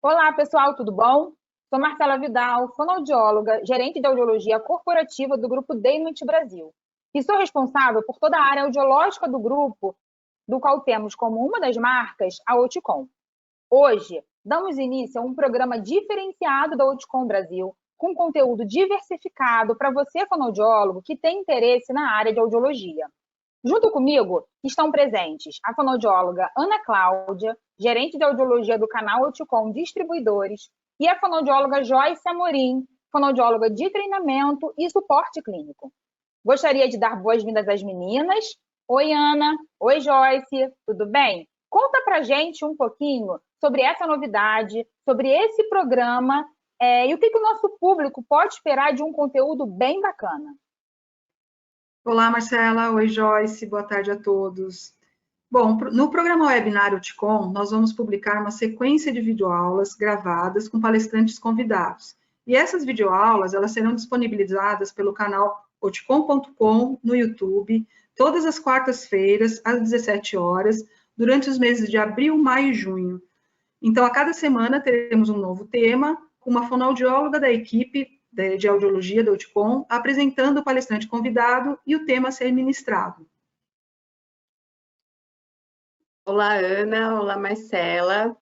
Olá, pessoal, tudo bom? Sou Marcela Vidal, fonoaudióloga, gerente de audiologia corporativa do Grupo Deimut Brasil. E sou responsável por toda a área audiológica do grupo, do qual temos como uma das marcas a Oticom. Hoje, damos início a um programa diferenciado da Oticom Brasil, com conteúdo diversificado para você, fonoaudiólogo, que tem interesse na área de audiologia. Junto comigo estão presentes a fonoaudióloga Ana Cláudia, gerente de audiologia do canal Oticom Distribuidores, e a fonoaudióloga Joyce Amorim, fonoaudióloga de treinamento e suporte clínico. Gostaria de dar boas-vindas às meninas. Oi, Ana. Oi, Joyce. Tudo bem? Conta pra gente um pouquinho sobre essa novidade, sobre esse programa e o que o nosso público pode esperar de um conteúdo bem bacana. Olá, Marcela. Oi, Joyce. Boa tarde a todos. Bom, no programa Webinar Oticom, nós vamos publicar uma sequência de videoaulas gravadas com palestrantes convidados. E essas videoaulas, elas serão disponibilizadas pelo canal oticom.com no YouTube, todas as quartas-feiras, às 17 horas, durante os meses de abril, maio e junho. Então, a cada semana teremos um novo tema, com uma fonoaudióloga da equipe de audiologia da Oticom, apresentando o palestrante convidado e o tema a ser ministrado. Olá, Ana. Olá, Marcela.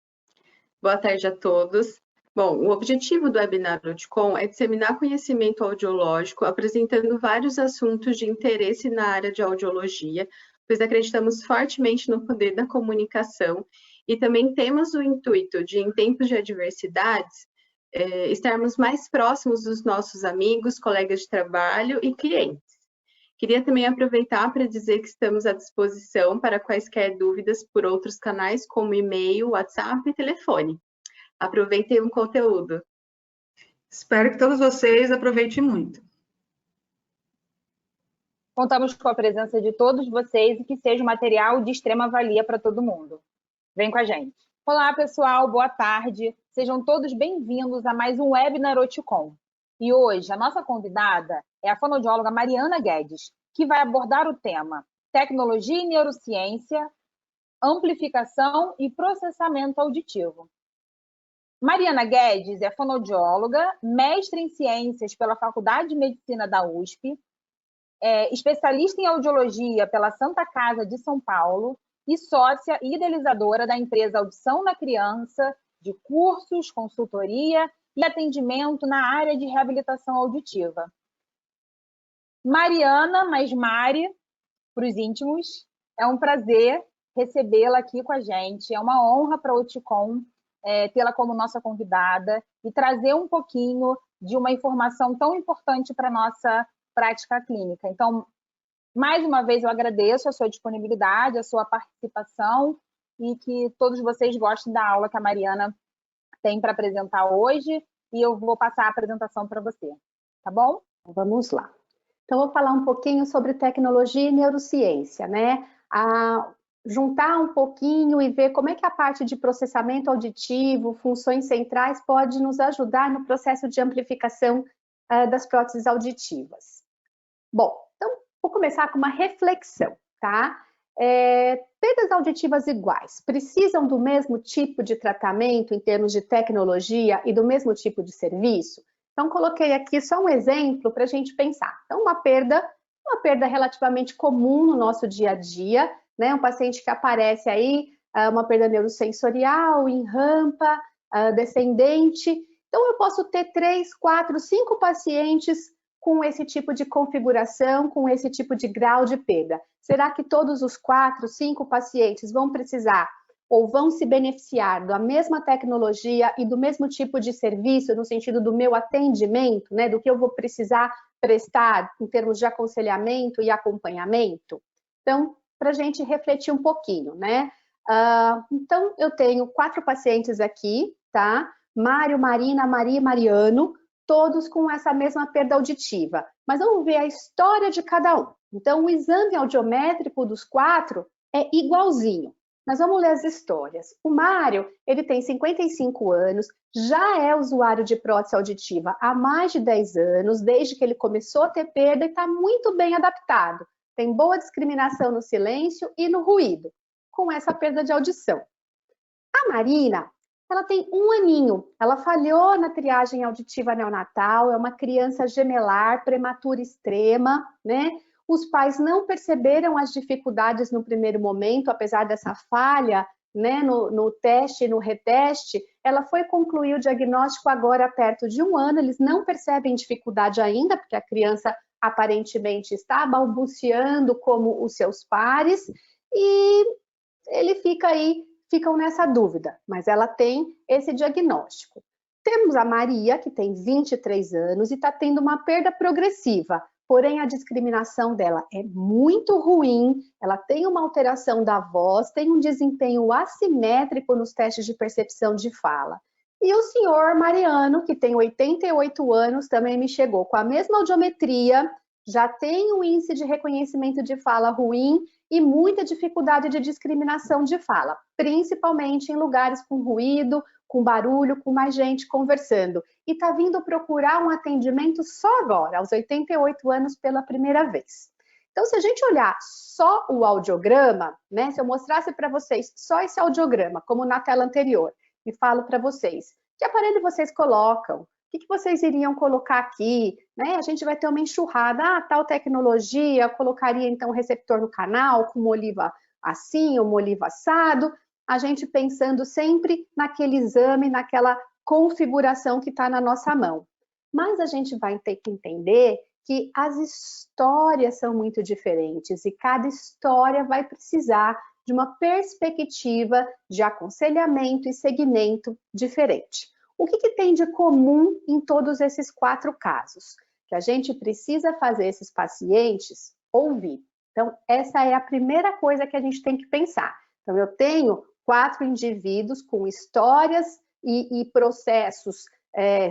Boa tarde a todos. Bom, o objetivo do webinar do Oticom é disseminar conhecimento audiológico, apresentando vários assuntos de interesse na área de audiologia, pois acreditamos fortemente no poder da comunicação e também temos o intuito de, em tempos de adversidades, estarmos mais próximos dos nossos amigos, colegas de trabalho e clientes. Queria também aproveitar para dizer que estamos à disposição para quaisquer dúvidas por outros canais, como e-mail, WhatsApp e telefone. Aproveitem o conteúdo. Espero que todos vocês aproveitem muito. Contamos com a presença de todos vocês e que seja um material de extrema valia para todo mundo. Vem com a gente. Olá, pessoal, boa tarde. Sejam todos bem-vindos a mais um Webinar Oticom. E hoje, a nossa convidada é a fonoaudióloga Mariana Guedes, que vai abordar o tema Tecnologia e Neurociência, Amplificação e Processamento Auditivo. Mariana Guedes é fonoaudióloga, mestre em Ciências pela Faculdade de Medicina da USP, especialista em audiologia pela Santa Casa de São Paulo e sócia e idealizadora da empresa Audição na Criança, de cursos, consultoria e atendimento na área de reabilitação auditiva. Mariana, mais Mari, para os íntimos, é um prazer recebê-la aqui com a gente. É uma honra para a Oticom tê-la como nossa convidada e trazer um pouquinho de uma informação tão importante para a nossa prática clínica. Então, mais uma vez, eu agradeço a sua disponibilidade, a sua participação e que todos vocês gostem da aula que a Mariana tem para apresentar hoje e eu vou passar a apresentação para você, tá bom? Vamos lá. Então, vou falar um pouquinho sobre tecnologia e neurociência, né? Juntar um pouquinho e ver como é que a parte de processamento auditivo, funções centrais, pode nos ajudar no processo de amplificação das próteses auditivas. Bom, então, vou começar com uma reflexão, tá? Perdas auditivas iguais precisam do mesmo tipo de tratamento em termos de tecnologia e do mesmo tipo de serviço? Então, coloquei aqui só um exemplo para a gente pensar. Então, uma perda relativamente comum no nosso dia a dia, né? Um paciente que aparece aí, uma perda neurosensorial, em rampa, descendente. Então, eu posso ter 3, 4, 5 pacientes com esse tipo de configuração, com esse tipo de grau de perda. Será que todos os 4, 5 pacientes vão precisar ou vão se beneficiar da mesma tecnologia e do mesmo tipo de serviço, no sentido do meu atendimento, né, do que eu vou precisar prestar em termos de aconselhamento e acompanhamento? Então, para a gente refletir um pouquinho, né? Então, eu tenho 4 pacientes aqui, tá? Mário, Marina, Maria e Mariano, todos com essa mesma perda auditiva. Mas vamos ver a história de cada um. Então, o exame audiométrico dos 4 é igualzinho. Mas vamos ler as histórias. O Mário, ele tem 55 anos, já é usuário de prótese auditiva há mais de 10 anos, desde que ele começou a ter perda e está muito bem adaptado. Tem boa discriminação no silêncio e no ruído, com essa perda de audição. A Marina, Ela tem 1 aninho, ela falhou na triagem auditiva neonatal, é uma criança gemelar, prematura extrema, né? Os pais não perceberam as dificuldades no primeiro momento, apesar dessa falha, né, no teste, no reteste, ela foi concluir o diagnóstico agora perto de 1 ano, eles não percebem dificuldade ainda, porque a criança aparentemente está balbuciando como os seus pares, e ele ficam nessa dúvida, mas ela tem esse diagnóstico. Temos a Maria, que tem 23 anos e está tendo uma perda progressiva, porém a discriminação dela é muito ruim, ela tem uma alteração da voz, tem um desempenho assimétrico nos testes de percepção de fala. E o senhor Mariano, que tem 88 anos, também me chegou com a mesma audiometria, já tem um índice de reconhecimento de fala ruim e muita dificuldade de discriminação de fala, principalmente em lugares com ruído, com barulho, com mais gente conversando. E está vindo procurar um atendimento só agora, aos 88 anos, pela primeira vez. Então, se a gente olhar só o audiograma, né, se eu mostrasse para vocês só esse audiograma, como na tela anterior, e falo para vocês, que aparelho vocês colocam? O que vocês iriam colocar aqui? Né? A gente vai ter uma enxurrada, tal tecnologia, eu colocaria então o receptor no canal, com uma oliva assim, uma oliva assado, a gente pensando sempre naquele exame, naquela configuração que está na nossa mão. Mas a gente vai ter que entender que as histórias são muito diferentes e cada história vai precisar de uma perspectiva de aconselhamento e segmento diferente. O que tem de comum em todos esses 4 casos? Que a gente precisa fazer esses pacientes ouvir. Então, essa é a primeira coisa que a gente tem que pensar. Então, eu tenho 4 indivíduos com histórias e processos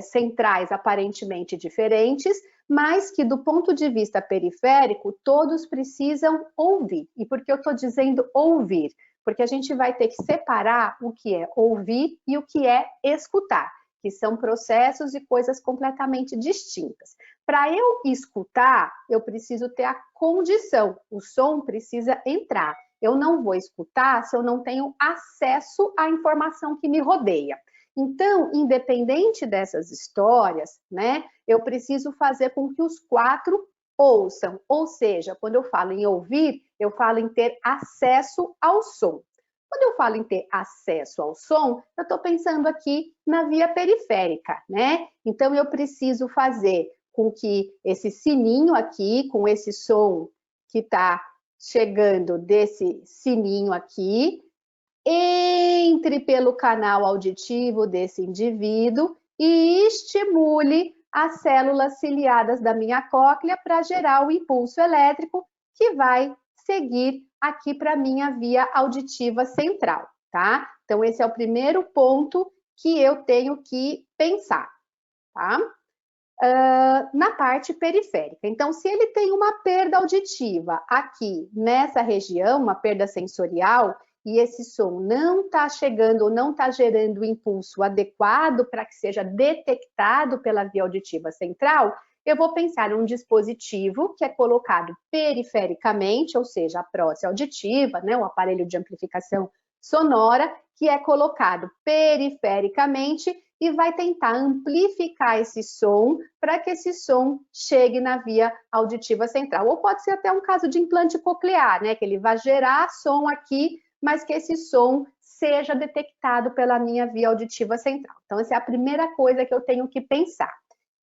centrais aparentemente diferentes, mas que do ponto de vista periférico, todos precisam ouvir. E por que eu estou dizendo ouvir? Porque a gente vai ter que separar o que é ouvir e o que é escutar, que são processos e coisas completamente distintas. Para eu escutar, eu preciso ter a condição, o som precisa entrar. Eu não vou escutar se eu não tenho acesso à informação que me rodeia. Então, independente dessas histórias, né, eu preciso fazer com que os 4 ouçam. Ou seja, quando eu falo em ouvir, eu falo em ter acesso ao som. Quando eu falo em ter acesso ao som, eu estou pensando aqui na via periférica, né? Então, eu preciso fazer com que esse sininho aqui, com esse som que está chegando desse sininho aqui, entre pelo canal auditivo desse indivíduo e estimule as células ciliadas da minha cóclea para gerar o impulso elétrico que vai seguir aqui para a minha via auditiva central, tá? Então, esse é o primeiro ponto que eu tenho que pensar, tá? Na parte periférica. Então, se ele tem uma perda auditiva aqui nessa região, uma perda sensorial, e esse som não está chegando ou não está gerando o impulso adequado para que seja detectado pela via auditiva central, eu vou pensar em um dispositivo que é colocado perifericamente, ou seja, a prótese auditiva, né, o aparelho de amplificação sonora, que é colocado perifericamente e vai tentar amplificar esse som para que esse som chegue na via auditiva central. Ou pode ser até um caso de implante coclear, né, que ele vai gerar som aqui, mas que esse som seja detectado pela minha via auditiva central. Então, essa é a primeira coisa que eu tenho que pensar.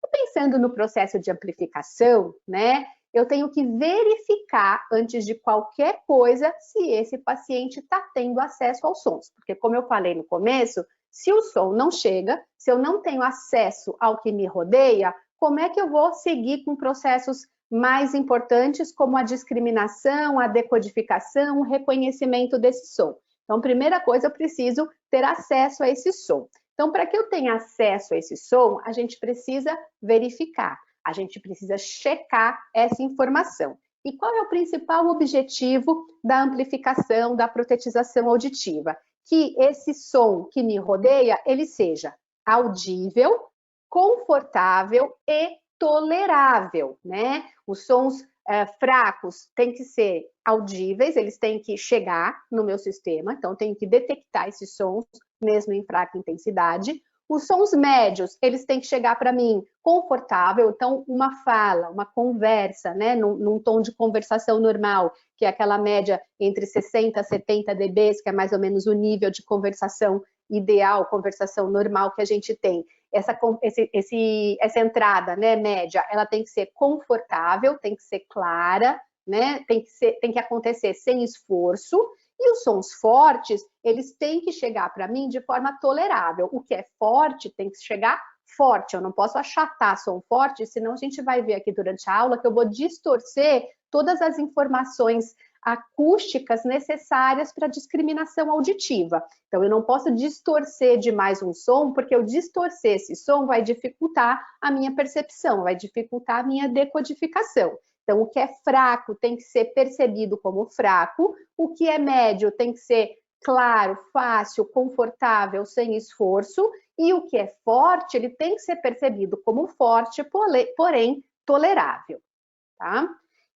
E pensando no processo de amplificação, né, eu tenho que verificar, antes de qualquer coisa, se esse paciente está tendo acesso aos sons. Porque, como eu falei no começo, se o som não chega, se eu não tenho acesso ao que me rodeia, como é que eu vou seguir com processos mais importantes, como a discriminação, a decodificação, o reconhecimento desse som? Então, primeira coisa, eu preciso ter acesso a esse som. Então, para que eu tenha acesso a esse som, a gente precisa verificar, a gente precisa checar essa informação. E qual é o principal objetivo da amplificação, da protetização auditiva? Que esse som que me rodeia, ele seja audível, confortável e tolerável, né? Os sons fracos têm que ser audíveis, eles têm que chegar no meu sistema, então eu tenho que detectar esses sons, mesmo em fraca intensidade. Os sons médios, eles têm que chegar para mim confortável, então uma fala, uma conversa, né, num tom de conversação normal, que é aquela média entre 60 a 70 dB, que é mais ou menos o nível de conversação ideal, conversação normal que a gente tem. Essa entrada, né, média, ela tem que ser confortável, tem que ser clara, né, tem que acontecer sem esforço. E os sons fortes, eles têm que chegar para mim de forma tolerável. O que é forte tem que chegar forte. Eu não posso achatar som forte, senão a gente vai ver aqui durante a aula que eu vou distorcer todas as informações acústicas necessárias para discriminação auditiva. Então, eu não posso distorcer demais um som, porque eu distorcer esse som vai dificultar a minha percepção, vai dificultar a minha decodificação. Então, o que é fraco tem que ser percebido como fraco, o que é médio tem que ser claro, fácil, confortável, sem esforço, e o que é forte, ele tem que ser percebido como forte, porém tolerável, tá?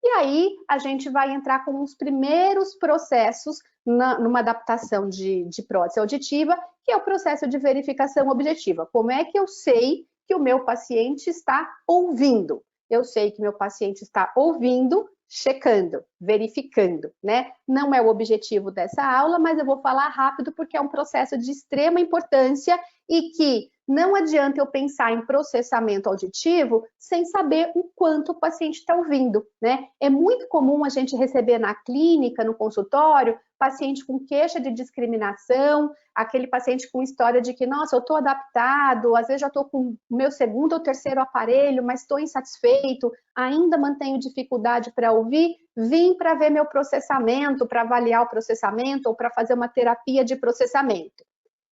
E aí, a gente vai entrar com os primeiros processos numa adaptação de prótese auditiva, que é o processo de verificação objetiva. Como é que eu sei que o meu paciente está ouvindo? Eu sei que meu paciente está ouvindo, checando, verificando, né? Não é o objetivo dessa aula, mas eu vou falar rápido porque é um processo de extrema importância e que não adianta eu pensar em processamento auditivo sem saber o quanto o paciente está ouvindo, né? É muito comum a gente receber na clínica, no consultório, paciente com queixa de discriminação, aquele paciente com história de que, nossa, eu estou adaptado, às vezes já estou com o meu segundo ou terceiro aparelho, mas estou insatisfeito, ainda mantenho dificuldade para ouvir, vim para ver meu processamento, para avaliar o processamento ou para fazer uma terapia de processamento.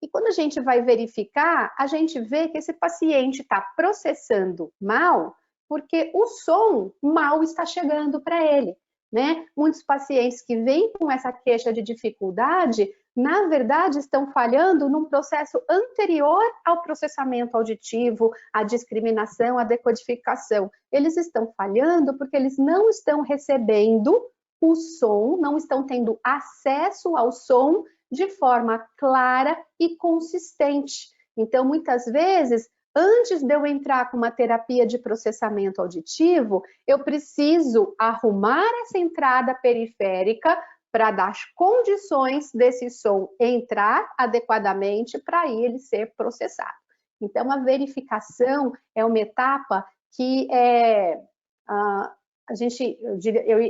E quando a gente vai verificar, a gente vê que esse paciente está processando mal porque o som mal está chegando para ele, né? Muitos pacientes que vêm com essa queixa de dificuldade, na verdade, estão falhando num processo anterior ao processamento auditivo, à discriminação, à decodificação. Eles estão falhando porque eles não estão recebendo o som, não estão tendo acesso ao som de forma clara e consistente. Então, muitas vezes, antes de eu entrar com uma terapia de processamento auditivo, eu preciso arrumar essa entrada periférica para dar as condições desse som entrar adequadamente para ele ser processado. Então, a verificação é uma etapa que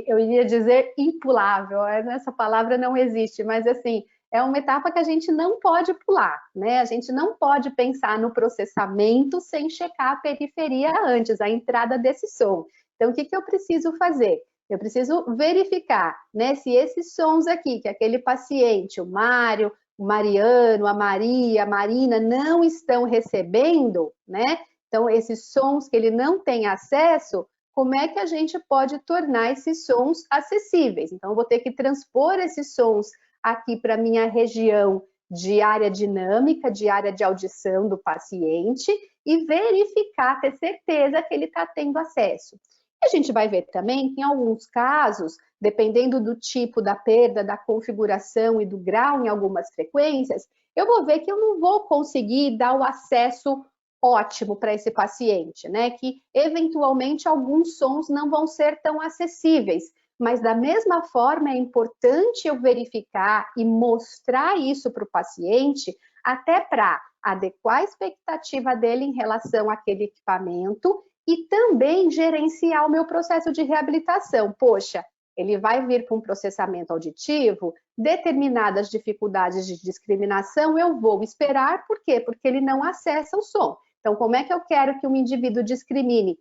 eu iria dizer impulável, essa palavra não existe, mas assim, é uma etapa que a gente não pode pular, né? A gente não pode pensar no processamento sem checar a periferia antes, a entrada desse som. Então, o que eu preciso fazer? Eu preciso verificar, né, se esses sons aqui, que aquele paciente, o Mário, o Mariano, a Maria, a Marina, não estão recebendo, né? Então, esses sons que ele não tem acesso, como é que a gente pode tornar esses sons acessíveis? Então, eu vou ter que transpor esses sons aqui para a minha região de área dinâmica, de área de audição do paciente e verificar, ter certeza que ele está tendo acesso. E a gente vai ver também que em alguns casos, dependendo do tipo da perda, da configuração e do grau em algumas frequências, eu vou ver que eu não vou conseguir dar o acesso ótimo para esse paciente, né? Que eventualmente alguns sons não vão ser tão acessíveis. Mas da mesma forma é importante eu verificar e mostrar isso para o paciente, até para adequar a expectativa dele em relação àquele equipamento e também gerenciar o meu processo de reabilitação. Poxa, ele vai vir com um processamento auditivo, determinadas dificuldades de discriminação eu vou esperar, por quê? Porque ele não acessa o som. Então, como é que eu quero que um indivíduo discrimine?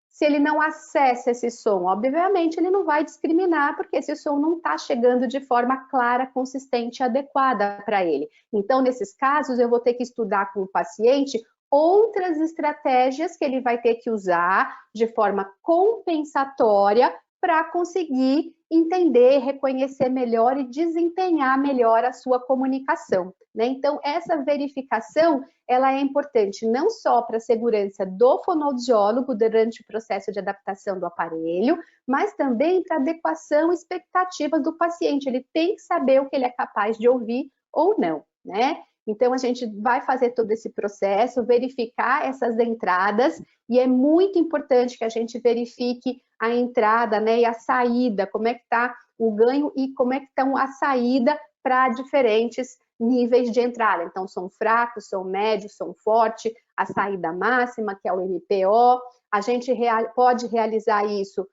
Se ele não acessa esse som, obviamente ele não vai discriminar, porque esse som não está chegando de forma clara, consistente e adequada para ele. Então, nesses casos, eu vou ter que estudar com o paciente outras estratégias que ele vai ter que usar de forma compensatória para conseguir entender, reconhecer melhor e desempenhar melhor a sua comunicação, né? Então, essa verificação, ela é importante não só para a segurança do fonoaudiólogo durante o processo de adaptação do aparelho, mas também para adequação e expectativas do paciente. Ele tem que saber o que ele é capaz de ouvir ou não, né? Então, a gente vai fazer todo esse processo, verificar essas entradas, e é muito importante que a gente verifique a entrada, né, e a saída, como é que está o ganho e como é que estão a saída para diferentes níveis de entrada. Então, som fraco, som médio, som forte, a saída máxima, que é o MPO. A gente pode realizar isso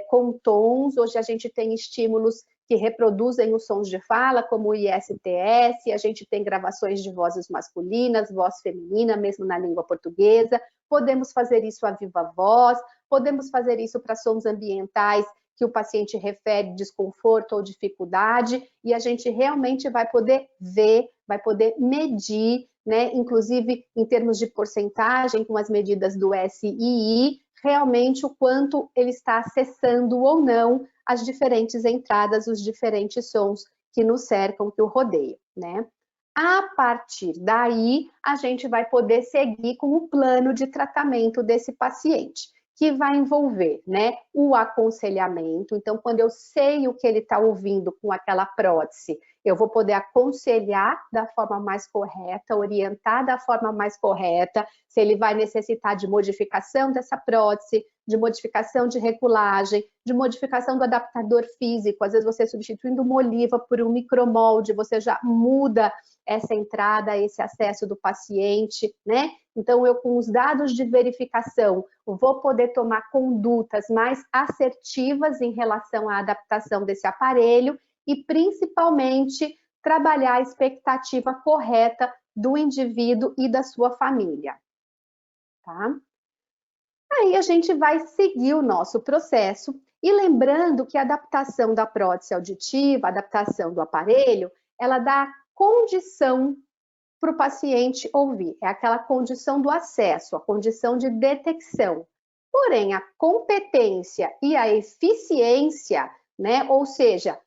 com tons. Hoje a gente tem estímulos que reproduzem os sons de fala, como o ISTS, a gente tem gravações de vozes masculinas, voz feminina, mesmo na língua portuguesa. Podemos fazer isso a viva voz, podemos fazer isso para sons ambientais que o paciente refere desconforto ou dificuldade, e a gente realmente vai poder ver, vai poder medir, né, inclusive em termos de porcentagem, com as medidas do SII, realmente o quanto ele está acessando ou não as diferentes entradas, os diferentes sons que nos cercam, que o rodeiam, né? A partir daí, a gente vai poder seguir com o plano de tratamento desse paciente, que vai envolver, né, o aconselhamento. Então, quando eu sei o que ele está ouvindo com aquela prótese, eu vou poder aconselhar da forma mais correta, orientar da forma mais correta, se ele vai necessitar de modificação dessa prótese, de modificação de regulagem, de modificação do adaptador físico. Às vezes você substituindo uma oliva por um micromolde, você já muda essa entrada, esse acesso do paciente, né? Então, eu com os dados de verificação, vou poder tomar condutas mais assertivas em relação à adaptação desse aparelho e, principalmente, trabalhar a expectativa correta do indivíduo e da sua família, tá? Aí a gente vai seguir o nosso processo e lembrando que a adaptação da prótese auditiva, a adaptação do aparelho, ela dá condição para o paciente ouvir, é aquela condição do acesso, a condição de detecção. Porém, a competência e a eficiência, né, ou seja,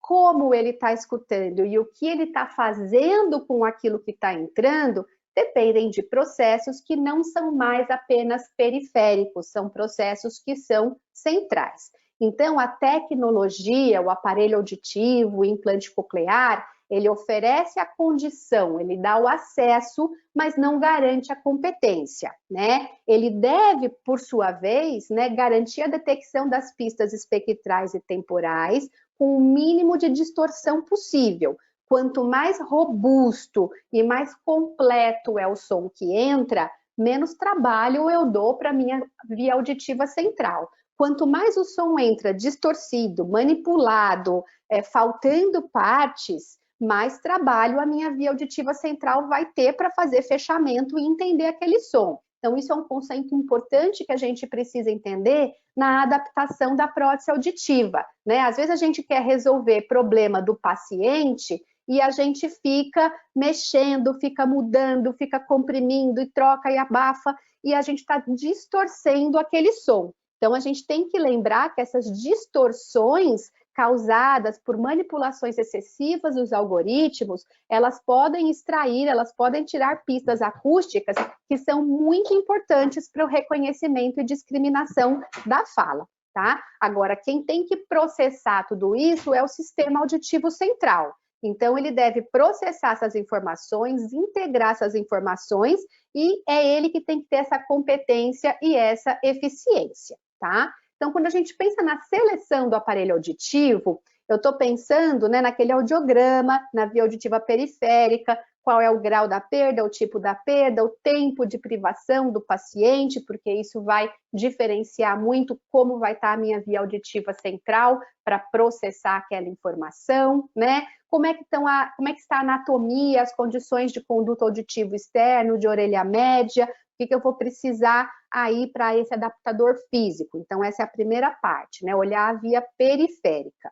como ele está escutando e o que ele está fazendo com aquilo que está entrando, dependem de processos que não são mais apenas periféricos, são processos que são centrais. Então, a tecnologia, o aparelho auditivo, o implante coclear, ele oferece a condição, ele dá o acesso, mas não garante a competência, né? Ele deve, por sua vez, né, garantir a detecção das pistas espectrais e temporais com o mínimo de distorção possível. Quanto mais robusto e mais completo é o som que entra, menos trabalho eu dou para a minha via auditiva central. Quanto mais o som entra distorcido, manipulado, faltando partes, mais trabalho a minha via auditiva central vai ter para fazer fechamento e entender aquele som. Então, isso é um conceito importante que a gente precisa entender na adaptação da prótese auditiva, né? Às vezes a gente quer resolver problema do paciente e a gente fica mexendo, fica mudando, fica comprimindo e troca e abafa, e a gente está distorcendo aquele som. Então, a gente tem que lembrar que essas distorções causadas por manipulações excessivas dos algoritmos, elas podem extrair, elas podem tirar pistas acústicas que são muito importantes para o reconhecimento e discriminação da fala, tá? Agora, quem tem que processar tudo isso é o sistema auditivo central. Então, ele deve processar essas informações, integrar essas informações, e é ele que tem que ter essa competência e essa eficiência, tá? Então, quando a gente pensa na seleção do aparelho auditivo, eu estou pensando, né, naquele audiograma, na via auditiva periférica, qual é o grau da perda, o tipo da perda, o tempo de privação do paciente, porque isso vai diferenciar muito como vai estar a minha via auditiva central para processar aquela informação, né? Como é que está a anatomia, as condições de conduto auditivo externo, de orelha média, o que eu vou precisar aí para esse adaptador físico. Então, essa é a primeira parte, né? Olhar a via periférica.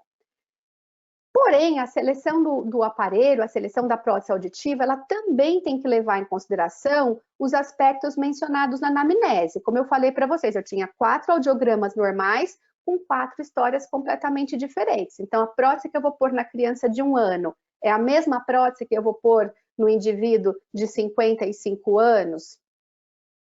Porém, a seleção do aparelho, a seleção da prótese auditiva, ela também tem que levar em consideração os aspectos mencionados na anamnese. Como eu falei para vocês, eu tinha 4 audiogramas normais, com 4 histórias completamente diferentes. Então, a prótese que eu vou pôr na criança de 1 ano é a mesma prótese que eu vou pôr no indivíduo de 55 anos,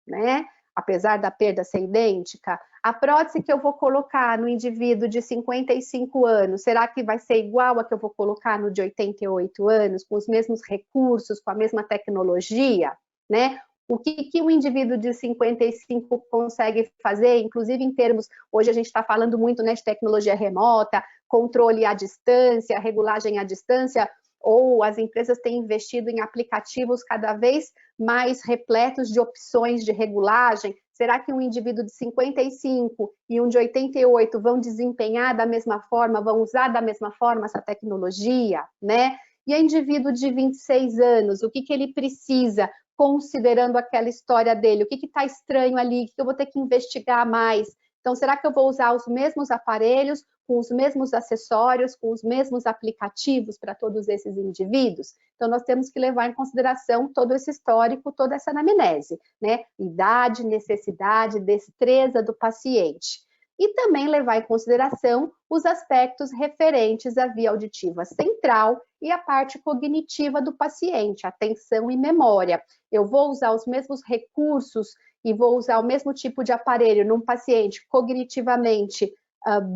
né? Apesar da perda ser idêntica. A prótese que eu vou colocar no indivíduo de 55 anos, será que vai ser igual a que eu vou colocar no de 88 anos, com os mesmos recursos, com a mesma tecnologia, né? O que o indivíduo de 55 consegue fazer, inclusive em termos, hoje a gente está falando muito, né, de tecnologia remota, controle à distância, regulagem à distância, ou as empresas têm investido em aplicativos cada vez mais repletos de opções de regulagem. Será que um indivíduo de 55 e um de 88 vão desempenhar da mesma forma, vão usar da mesma forma essa tecnologia, né? E o indivíduo de 26 anos, o que ele precisa, considerando aquela história dele? O que está estranho ali? O que eu vou ter que investigar mais? Então, será que eu vou usar os mesmos aparelhos, com os mesmos acessórios, com os mesmos aplicativos para todos esses indivíduos? Então, nós temos que levar em consideração todo esse histórico, toda essa anamnese, né? Idade, necessidade, destreza do paciente. E também levar em consideração os aspectos referentes à via auditiva central e a parte cognitiva do paciente, atenção e memória. Eu vou usar os mesmos recursos e vou usar o mesmo tipo de aparelho num paciente cognitivamente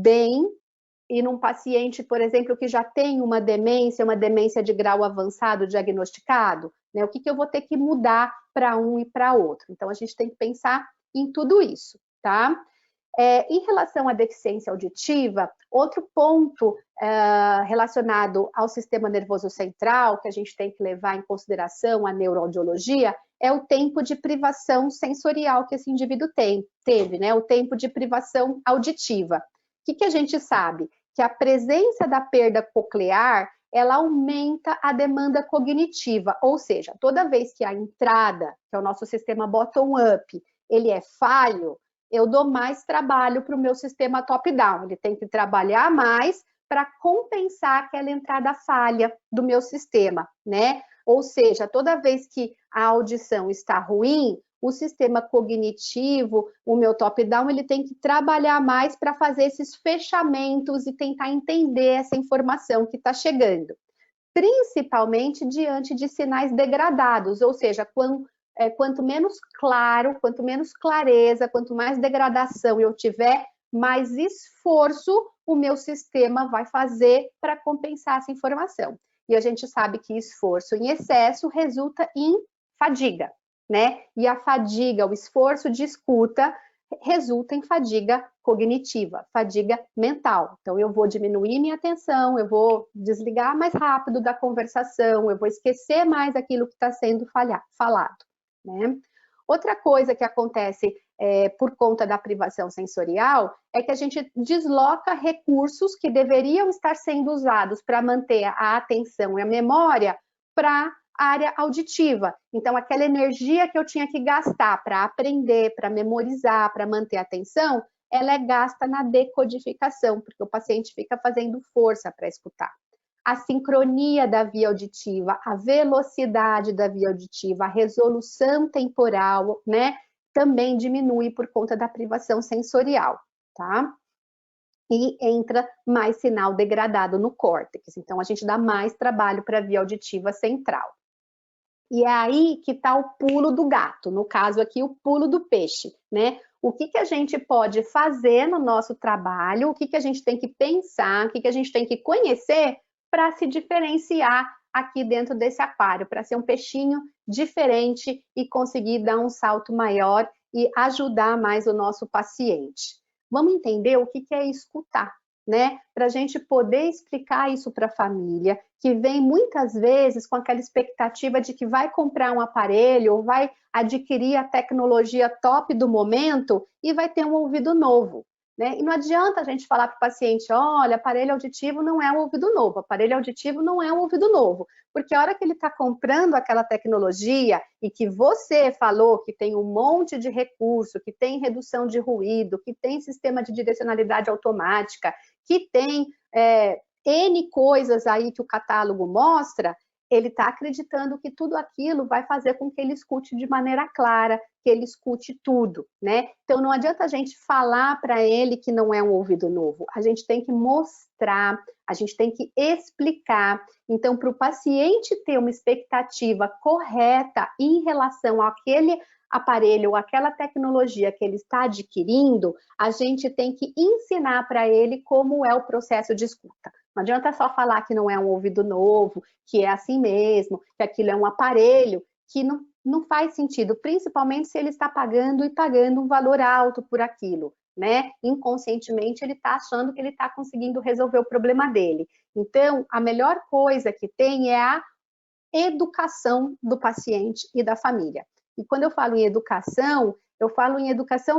bem e num paciente, por exemplo, que já tem uma demência de grau avançado diagnosticado, né? O que eu vou ter que mudar para um e para outro? Então, a gente tem que pensar em tudo isso, tá? Em relação à deficiência auditiva, outro ponto relacionado ao sistema nervoso central, que a gente tem que levar em consideração a neuroaudiologia, é o tempo de privação sensorial que esse indivíduo teve, né? O tempo de privação auditiva. O que a gente sabe? Que a presença da perda coclear, ela aumenta a demanda cognitiva, ou seja, toda vez que a entrada, que é o nosso sistema bottom-up, ele é falho, eu dou mais trabalho para o meu sistema top-down. Ele tem que trabalhar mais para compensar aquela entrada falha do meu sistema, né? Ou seja, toda vez que a audição está ruim, o sistema cognitivo, o meu top-down, ele tem que trabalhar mais para fazer esses fechamentos e tentar entender essa informação que está chegando. Principalmente diante de sinais degradados, ou seja, quanto menos claro, quanto menos clareza, quanto mais degradação eu tiver, mais esforço o meu sistema vai fazer para compensar essa informação. E a gente sabe que esforço em excesso resulta em fadiga, né? E a fadiga, o esforço de escuta, resulta em fadiga cognitiva, fadiga mental. Então, eu vou diminuir minha atenção, eu vou desligar mais rápido da conversação, eu vou esquecer mais aquilo que está sendo falado, né? Outra coisa que acontece por conta da privação sensorial é que a gente desloca recursos que deveriam estar sendo usados para manter a atenção e a memória para a área auditiva. Então, aquela energia que eu tinha que gastar para aprender, para memorizar, para manter a atenção, ela é gasta na decodificação, porque o paciente fica fazendo força para escutar. A sincronia da via auditiva, a velocidade da via auditiva, a resolução temporal, né, também diminui por conta da privação sensorial, tá? E entra mais sinal degradado no córtex. Então, a gente dá mais trabalho para a via auditiva central. E é aí que está o pulo do gato, no caso aqui, o pulo do peixe, né? O que a gente pode fazer no nosso trabalho, o que a gente tem que pensar, o que a gente tem que conhecer para se diferenciar aqui dentro desse aquário, para ser um peixinho diferente e conseguir dar um salto maior e ajudar mais o nosso paciente. Vamos entender o que é escutar, né? Para a gente poder explicar isso para a família, que vem muitas vezes com aquela expectativa de que vai comprar um aparelho ou vai adquirir a tecnologia top do momento e vai ter um ouvido novo, né? E não adianta a gente falar para o paciente, olha, aparelho auditivo não é um ouvido novo, aparelho auditivo não é um ouvido novo, porque a hora que ele está comprando aquela tecnologia e que você falou que tem um monte de recurso, que tem redução de ruído, que tem sistema de direcionalidade automática, que tem N coisas aí que o catálogo mostra, ele está acreditando que tudo aquilo vai fazer com que ele escute de maneira clara, que ele escute tudo, né? Então, não adianta a gente falar para ele que não é um ouvido novo, a gente tem que mostrar, a gente tem que explicar. Então, para o paciente ter uma expectativa correta em relação àquele aparelho ou aquela tecnologia que ele está adquirindo, a gente tem que ensinar para ele como é o processo de escuta. Não adianta só falar que não é um ouvido novo, que é assim mesmo, que aquilo é um aparelho, que não faz sentido, principalmente se ele está pagando um valor alto por aquilo, né? Inconscientemente ele está achando que ele está conseguindo resolver o problema dele. Então, a melhor coisa que tem é a educação do paciente e da família. E quando eu falo em educação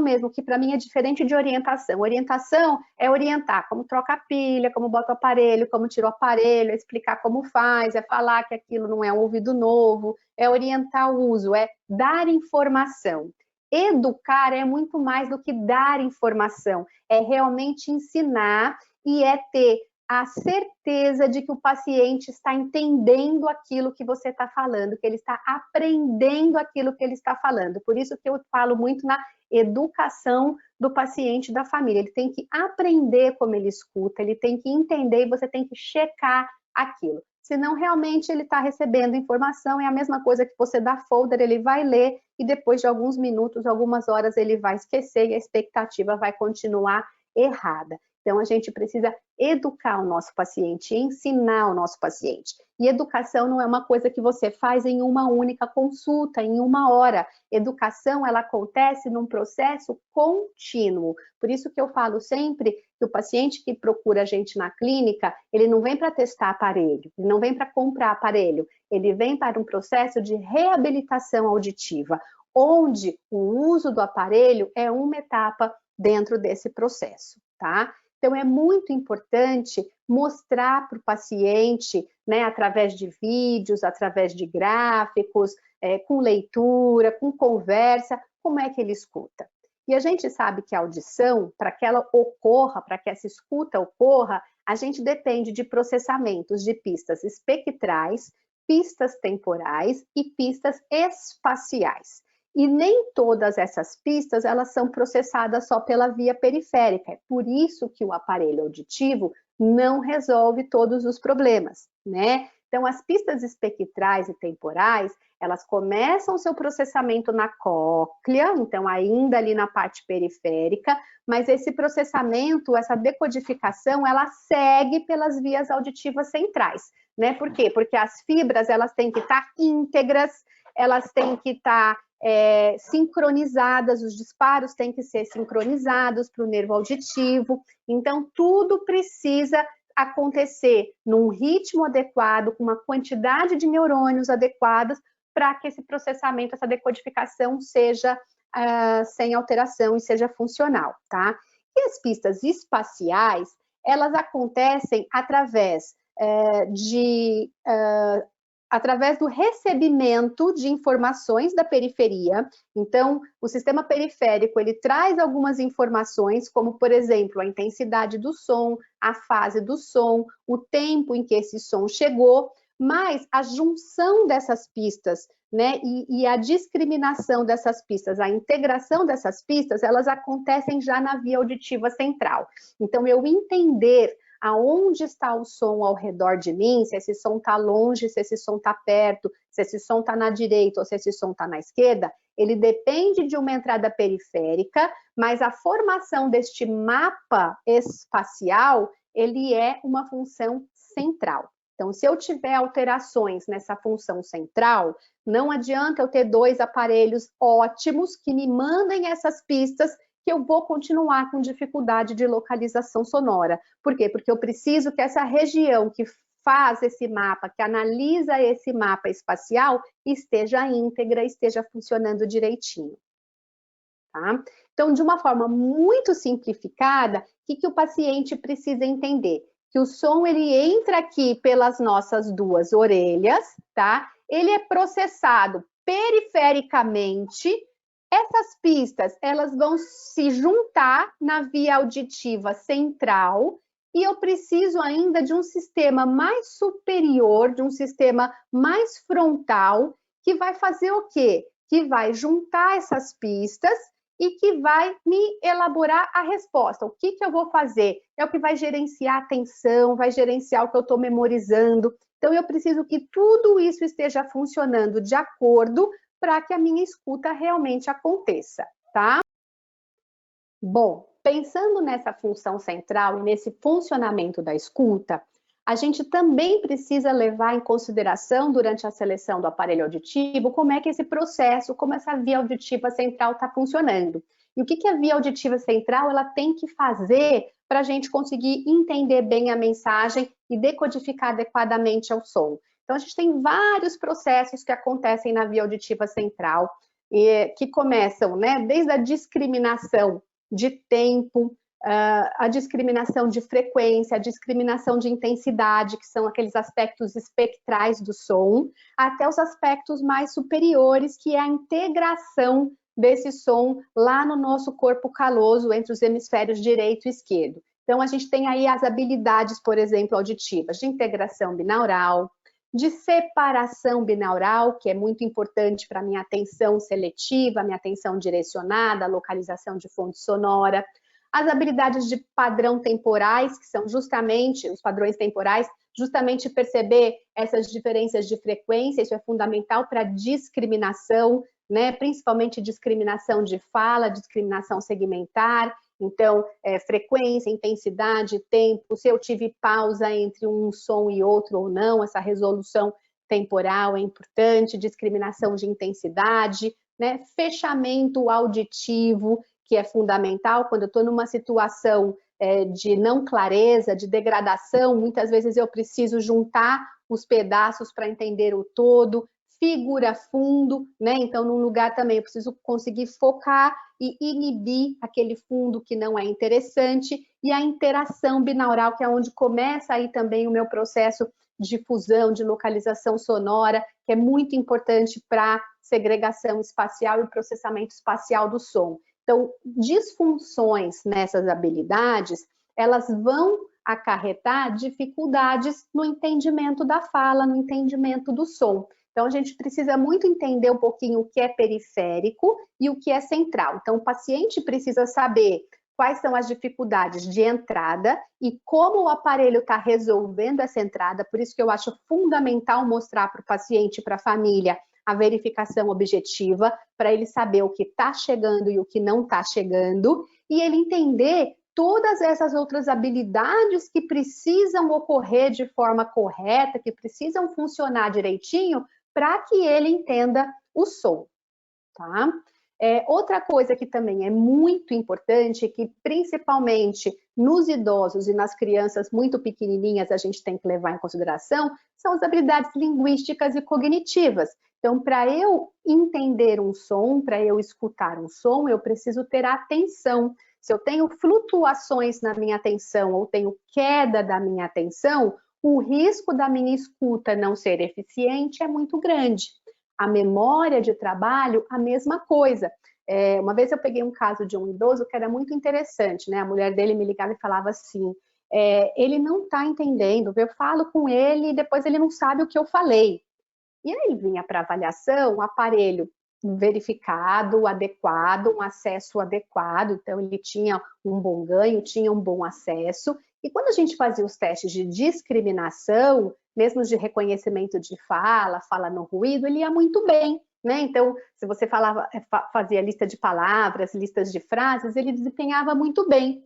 mesmo, que para mim é diferente de orientação. Orientação é orientar como troca a pilha, como bota o aparelho, como tira o aparelho, é explicar como faz, é falar que aquilo não é um ouvido novo, é orientar o uso, é dar informação. Educar é muito mais do que dar informação, é realmente ensinar e é ter a certeza de que o paciente está entendendo aquilo que você está falando, que ele está aprendendo aquilo que ele está falando. Por isso que eu falo muito na educação do paciente e da família. Ele tem que aprender como ele escuta, ele tem que entender e você tem que checar aquilo. Senão, realmente, ele está recebendo informação, é a mesma coisa que você dá folder, ele vai ler e depois de alguns minutos, algumas horas, ele vai esquecer e a expectativa vai continuar errada. Então, a gente precisa educar o nosso paciente, ensinar o nosso paciente. E educação não é uma coisa que você faz em uma única consulta, em uma hora. Educação, ela acontece num processo contínuo. Por isso que eu falo sempre que o paciente que procura a gente na clínica, ele não vem para testar aparelho, ele não vem para comprar aparelho, ele vem para um processo de reabilitação auditiva, onde o uso do aparelho é uma etapa dentro desse processo, tá? Então, é muito importante mostrar para o paciente, né, através de vídeos, através de gráficos, com leitura, com conversa, como é que ele escuta. E a gente sabe que a audição, para que ela ocorra, para que essa escuta ocorra, a gente depende de processamentos de pistas espectrais, pistas temporais e pistas espaciais. E nem todas essas pistas, elas são processadas só pela via periférica. É por isso que o aparelho auditivo não resolve todos os problemas, né? Então, as pistas espectrais e temporais, elas começam o seu processamento na cóclea, então ainda ali na parte periférica, mas esse processamento, essa decodificação, ela segue pelas vias auditivas centrais, né? Por quê? Porque as fibras, elas têm que estar íntegras, elas têm que estar sincronizadas, os disparos têm que ser sincronizados para o nervo auditivo, então tudo precisa acontecer num ritmo adequado, com uma quantidade de neurônios adequadas, para que esse processamento, essa decodificação seja sem alteração e seja funcional, tá? E as pistas espaciais, elas acontecem através através do recebimento de informações da periferia. Então, o sistema periférico, ele traz algumas informações, como, por exemplo, a intensidade do som, a fase do som, o tempo em que esse som chegou, mas a junção dessas pistas, né, e a discriminação dessas pistas, a integração dessas pistas, elas acontecem já na via auditiva central. Então, eu entender aonde está o som ao redor de mim, se esse som está longe, se esse som está perto, se esse som está na direita ou se esse som está na esquerda, ele depende de uma entrada periférica, mas a formação deste mapa espacial, ele é uma função central. Então, se eu tiver alterações nessa função central, não adianta eu ter dois aparelhos ótimos que me mandem essas pistas que eu vou continuar com dificuldade de localização sonora. Por quê? Porque eu preciso que essa região que faz esse mapa, que analisa esse mapa espacial, esteja íntegra, esteja funcionando direitinho. Tá? Então, de uma forma muito simplificada, o que o paciente precisa entender? Que o som, ele entra aqui pelas nossas duas orelhas, tá? Ele é processado perifericamente. Essas pistas, elas vão se juntar na via auditiva central e eu preciso ainda de um sistema mais superior, de um sistema mais frontal, que vai fazer o quê? que vai juntar essas pistas e que vai me elaborar a resposta. O que eu vou fazer? É o que vai gerenciar a atenção, vai gerenciar o que eu estou memorizando. Então, eu preciso que tudo isso esteja funcionando de acordo para que a minha escuta realmente aconteça, tá? Bom, pensando nessa função central e nesse funcionamento da escuta, a gente também precisa levar em consideração, durante a seleção do aparelho auditivo, como é que esse processo, como essa via auditiva central está funcionando. E o que a via auditiva central ela tem que fazer para a gente conseguir entender bem a mensagem e decodificar adequadamente ao som. Então, a gente tem vários processos que acontecem na via auditiva central, que começam, né, desde a discriminação de tempo, a discriminação de frequência, a discriminação de intensidade, que são aqueles aspectos espectrais do som, até os aspectos mais superiores, que é a integração desse som lá no nosso corpo caloso, entre os hemisférios direito e esquerdo. Então, a gente tem aí as habilidades, por exemplo, auditivas, de integração binaural, de separação binaural, que é muito importante para a minha atenção seletiva, minha atenção direcionada, a localização de fonte sonora, as habilidades de padrão temporais, que são justamente os padrões temporais, justamente perceber essas diferenças de frequência, isso é fundamental para discriminação, né? Principalmente discriminação de fala, discriminação segmentar, então, frequência, intensidade, tempo, se eu tive pausa entre um som e outro ou não, essa resolução temporal é importante, discriminação de intensidade, né? Fechamento auditivo, que é fundamental quando eu estou numa situação de não clareza, de degradação, muitas vezes eu preciso juntar os pedaços para entender o todo, figura fundo, né? Então, num lugar também eu preciso conseguir focar e inibir aquele fundo que não é interessante, e a interação binaural, que é onde começa aí também o meu processo de fusão, de localização sonora, que é muito importante para segregação espacial e processamento espacial do som. Então, disfunções nessas habilidades, elas vão acarretar dificuldades no entendimento da fala, no entendimento do som. Então, a gente precisa muito entender um pouquinho o que é periférico e o que é central. Então, o paciente precisa saber quais são as dificuldades de entrada e como o aparelho está resolvendo essa entrada. Por isso que eu acho fundamental mostrar para o paciente e para a família a verificação objetiva, para ele saber o que está chegando e o que não está chegando, e ele entender todas essas outras habilidades que precisam ocorrer de forma correta, que precisam funcionar direitinho, para que ele entenda o som, tá? Outra coisa que também é muito importante, que principalmente nos idosos e nas crianças muito pequenininhas a gente tem que levar em consideração, são as habilidades linguísticas e cognitivas. Então, para eu entender um som, para eu escutar um som, eu preciso ter atenção. Se eu tenho flutuações na minha atenção ou tenho queda da minha atenção, o risco da minha escuta não ser eficiente é muito grande. A memória de trabalho, a mesma coisa. Uma vez eu peguei um caso de um idoso que era muito interessante, né? A mulher dele me ligava e falava assim, ele não está entendendo, eu falo com ele e depois ele não sabe o que eu falei. E aí vinha para avaliação, um aparelho verificado, adequado, um acesso adequado, então ele tinha um bom ganho, tinha um bom acesso, e quando a gente fazia os testes de discriminação, mesmo de reconhecimento de fala, fala no ruído, ele ia muito bem, né? Então, se você fazia lista de palavras, listas de frases, ele desempenhava muito bem.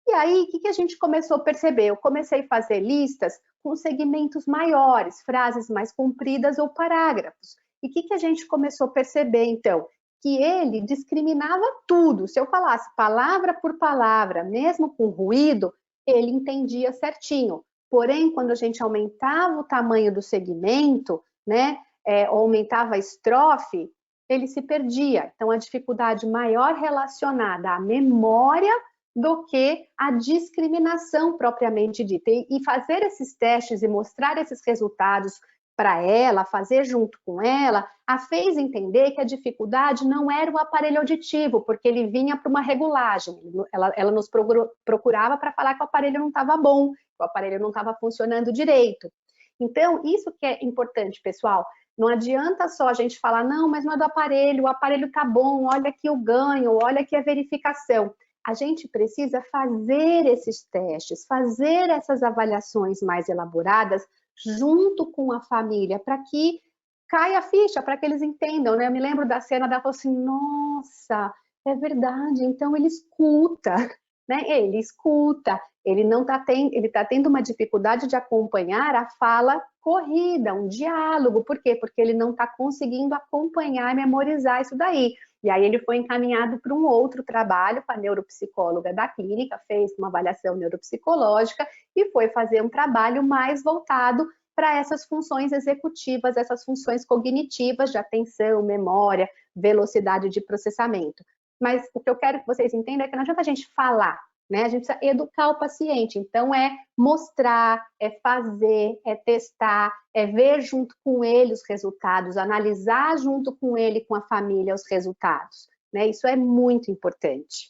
E aí, o que a gente começou a perceber? Eu comecei a fazer listas com segmentos maiores, frases mais compridas ou parágrafos. E o que a gente começou a perceber, então? Que ele discriminava tudo. Se eu falasse palavra por palavra, mesmo com ruído, ele entendia certinho. Porém, quando a gente aumentava o tamanho do segmento, né, aumentava a estrofe, ele se perdia. Então, a dificuldade maior relacionada à memória do que a discriminação propriamente dita. E fazer esses testes e mostrar esses resultados para ela, fazer junto com ela, a fez entender que a dificuldade não era o aparelho auditivo, porque ele vinha para uma regulagem. Ela nos procurava para falar que o aparelho não estava bom, que o aparelho não estava funcionando direito. Então, isso que é importante, pessoal, Não adianta só a gente falar, não, mas não é do aparelho, o aparelho tá bom, olha aqui o ganho, olha aqui a verificação. A gente precisa fazer esses testes, fazer essas avaliações mais elaboradas junto com a família, para que caia a ficha, para que eles entendam, né? Eu me lembro da cena da falou assim, nossa, é verdade, então ele escuta, né? Ele escuta, ele não tá tendo, ele está tendo uma dificuldade de acompanhar a fala corrida, um diálogo. Por quê? Porque ele não está conseguindo acompanhar e memorizar isso daí. E aí ele foi encaminhado para um outro trabalho com a neuropsicóloga da clínica, fez uma avaliação neuropsicológica e foi fazer um trabalho mais voltado para essas funções executivas, essas funções cognitivas de atenção, memória, velocidade de processamento. Mas o que eu quero que vocês entendam é que não adianta a gente falar, né? A gente precisa educar o paciente. Então, é mostrar, é fazer, é testar, é ver junto com ele os resultados, analisar junto com ele, com a família, os resultados, né? Isso é muito importante.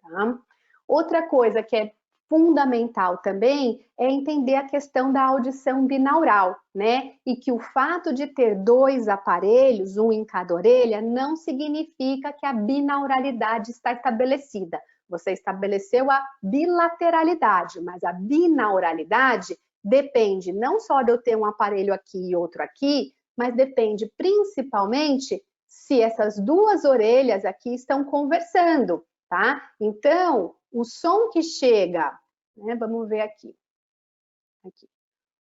Tá? Outra coisa que é fundamental também é entender a questão da audição binaural, né? E que o fato de ter 2 aparelhos, um em cada orelha, não significa que a binauralidade está estabelecida. Você estabeleceu a bilateralidade, mas a binauralidade depende não só de eu ter um aparelho aqui e outro aqui, mas depende principalmente se essas 2 orelhas aqui estão conversando, tá? Então, o som que chega, né, vamos ver aqui.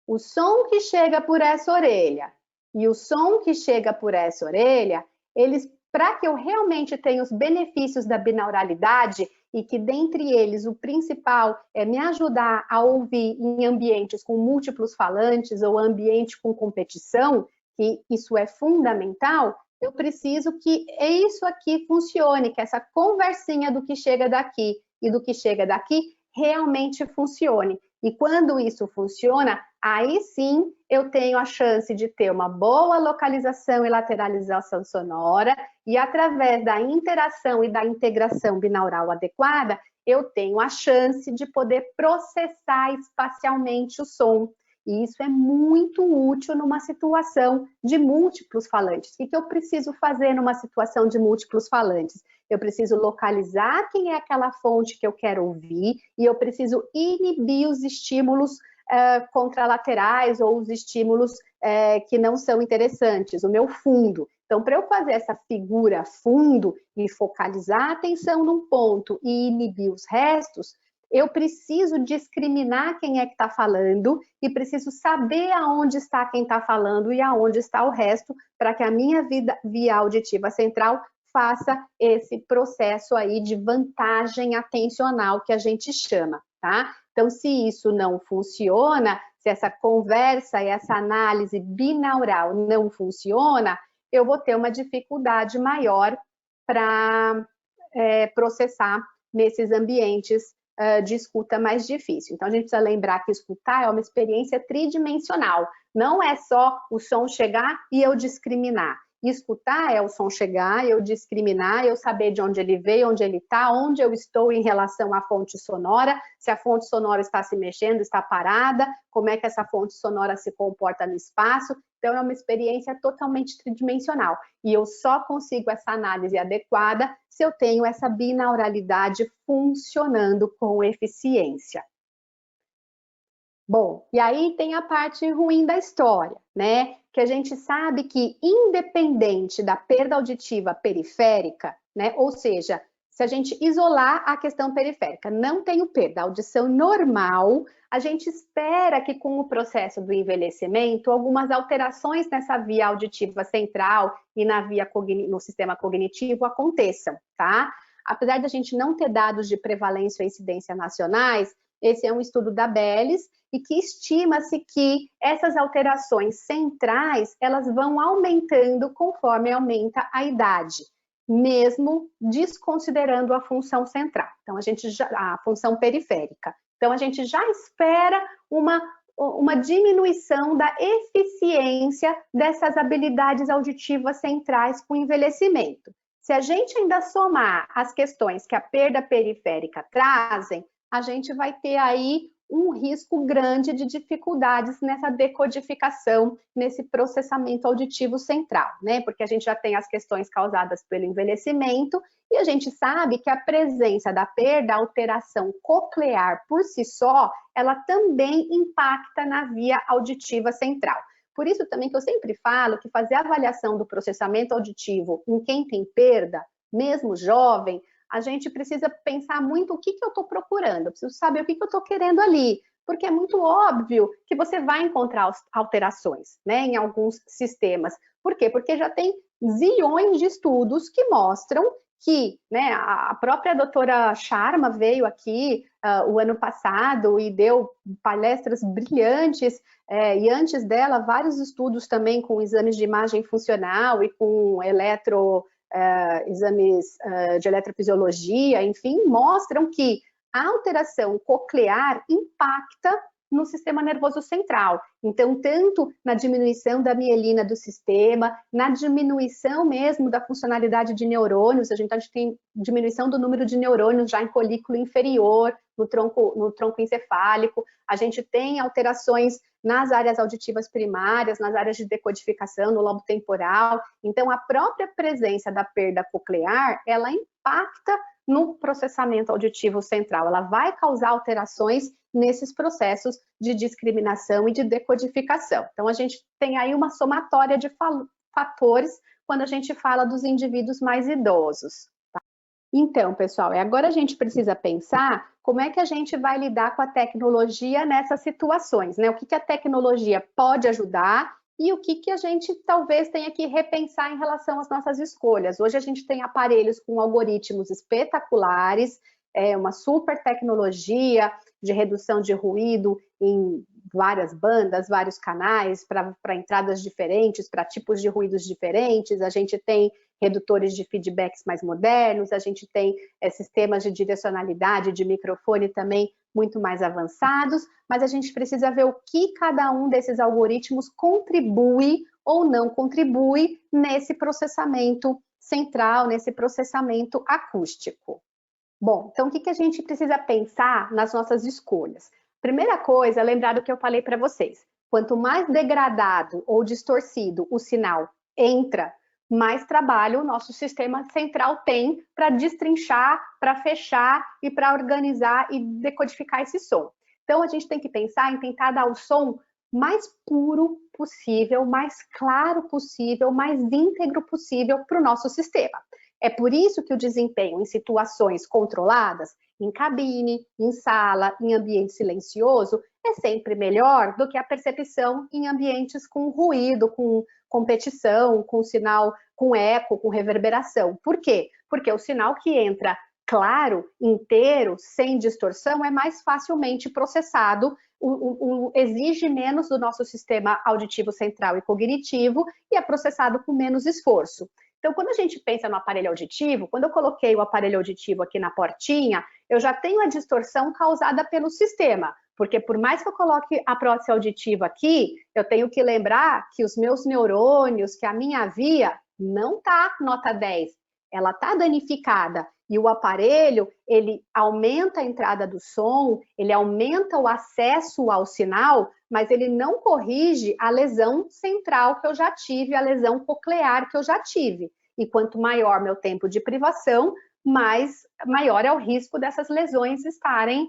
O som que chega por essa orelha e o som que chega por essa orelha, eles, para que eu realmente tenha os benefícios da binauralidade e que dentre eles o principal é me ajudar a ouvir em ambientes com múltiplos falantes ou ambiente com competição, que isso é fundamental, eu preciso que isso aqui funcione, que essa conversinha do que chega daqui e do que chega daqui realmente funcione. E quando isso funciona, aí sim eu tenho a chance de ter uma boa localização e lateralização sonora, e através da interação e da integração binaural adequada, eu tenho a chance de poder processar espacialmente o som. E isso é muito útil numa situação de múltiplos falantes. O que eu preciso fazer numa situação de múltiplos falantes? Eu preciso localizar quem é aquela fonte que eu quero ouvir e eu preciso inibir os estímulos contralaterais ou os estímulos que não são interessantes, o meu fundo. Então, para eu fazer essa figura fundo e focalizar a atenção num ponto e inibir os restos, eu preciso discriminar quem é que está falando e preciso saber aonde está quem está falando e aonde está o resto para que a minha via auditiva central faça esse processo aí de vantagem atencional que a gente chama, tá? Então, se isso não funciona, se essa conversa e essa análise binaural não funciona, eu vou ter uma dificuldade maior para processar nesses ambientes de escuta mais difícil. Então, a gente precisa lembrar que escutar é uma experiência tridimensional. Não é só o som chegar e eu discriminar. Escutar é o som chegar, eu discriminar, eu saber de onde ele veio, onde ele está, onde eu estou em relação à fonte sonora, se a fonte sonora está se mexendo, está parada, como é que essa fonte sonora se comporta no espaço. Então, é uma experiência totalmente tridimensional. E eu só consigo essa análise adequada se eu tenho essa binauralidade funcionando com eficiência. Bom, e aí tem a parte ruim da história, né? Que a gente sabe que, independente da perda auditiva periférica, né? Ou seja, se a gente isolar a questão periférica, não tenho perda, audição normal, a gente espera que com o processo do envelhecimento, algumas alterações nessa via auditiva central e no sistema cognitivo aconteçam, tá? Apesar de a gente não ter dados de prevalência ou incidência nacionais, esse é um estudo da BELES e que estima-se que essas alterações centrais, elas vão aumentando conforme aumenta a idade, mesmo desconsiderando a função central. Então, a função periférica. Então, a gente já espera uma diminuição da eficiência dessas habilidades auditivas centrais com o envelhecimento. Se a gente ainda somar as questões que a perda periférica trazem, a gente vai ter aí um risco grande de dificuldades nessa decodificação, nesse processamento auditivo central, né? Porque a gente já tem as questões causadas pelo envelhecimento e a gente sabe que a presença da perda, a alteração coclear por si só, ela também impacta na via auditiva central. Por isso também que eu sempre falo que fazer a avaliação do processamento auditivo em quem tem perda, mesmo jovem, a gente precisa pensar muito o que eu estou procurando, eu preciso saber o que eu estou querendo ali, porque é muito óbvio que você vai encontrar alterações, né, em alguns sistemas. Por quê? Porque já tem zilhões de estudos que mostram que, né, a própria doutora Sharma veio aqui o ano passado e deu palestras brilhantes, e antes dela, vários estudos também com exames de imagem funcional e com exames de eletrofisiologia, enfim, mostram que a alteração coclear impacta no sistema nervoso central. Então, tanto na diminuição da mielina do sistema, na diminuição mesmo da funcionalidade de neurônios, a gente tem diminuição do número de neurônios já em colículo inferior, no tronco encefálico, a gente tem alterações nas áreas auditivas primárias, nas áreas de decodificação, no lobo temporal. Então, a própria presença da perda coclear, ela impacta no processamento auditivo central, ela vai causar alterações nesses processos de discriminação e de decodificação. Então, a gente tem aí uma somatória de fatores quando a gente fala dos indivíduos mais idosos. Tá? Então, pessoal, agora a gente precisa pensar como é que a gente vai lidar com a tecnologia nessas situações, né? O que a tecnologia pode ajudar e o que a gente talvez tenha que repensar em relação às nossas escolhas. Hoje a gente tem aparelhos com algoritmos espetaculares, uma super tecnologia de redução de ruído em várias bandas, vários canais, para entradas diferentes, para tipos de ruídos diferentes, a gente tem redutores de feedbacks mais modernos, a gente tem sistemas de direcionalidade de microfone também muito mais avançados, mas a gente precisa ver o que cada um desses algoritmos contribui ou não contribui nesse processamento central, nesse processamento acústico. Bom, então o que a gente precisa pensar nas nossas escolhas? Primeira coisa, lembrar do que eu falei para vocês. Quanto mais degradado ou distorcido o sinal entra, mais trabalho o nosso sistema central tem para destrinchar, para fechar e para organizar e decodificar esse som. Então, a gente tem que pensar em tentar dar o som mais puro possível, mais claro possível, mais íntegro possível para o nosso sistema. É por isso que o desempenho em situações controladas, em cabine, em sala, em ambiente silencioso, é sempre melhor do que a percepção em ambientes com ruído, com competição, com sinal, com eco, com reverberação. Por quê? Porque o sinal que entra claro, inteiro, sem distorção, é mais facilmente processado, exige menos do nosso sistema auditivo central e cognitivo e é processado com menos esforço. Então, quando a gente pensa no aparelho auditivo, quando eu coloquei o aparelho auditivo aqui na portinha, eu já tenho a distorção causada pelo sistema, porque por mais que eu coloque a prótese auditiva aqui, eu tenho que lembrar que os meus neurônios, que a minha via, não está nota 10, ela está danificada. E o aparelho, ele aumenta a entrada do som, ele aumenta o acesso ao sinal, mas ele não corrige a lesão central que eu já tive, a lesão coclear que eu já tive. E quanto maior meu tempo de privação, maior é o risco dessas lesões estarem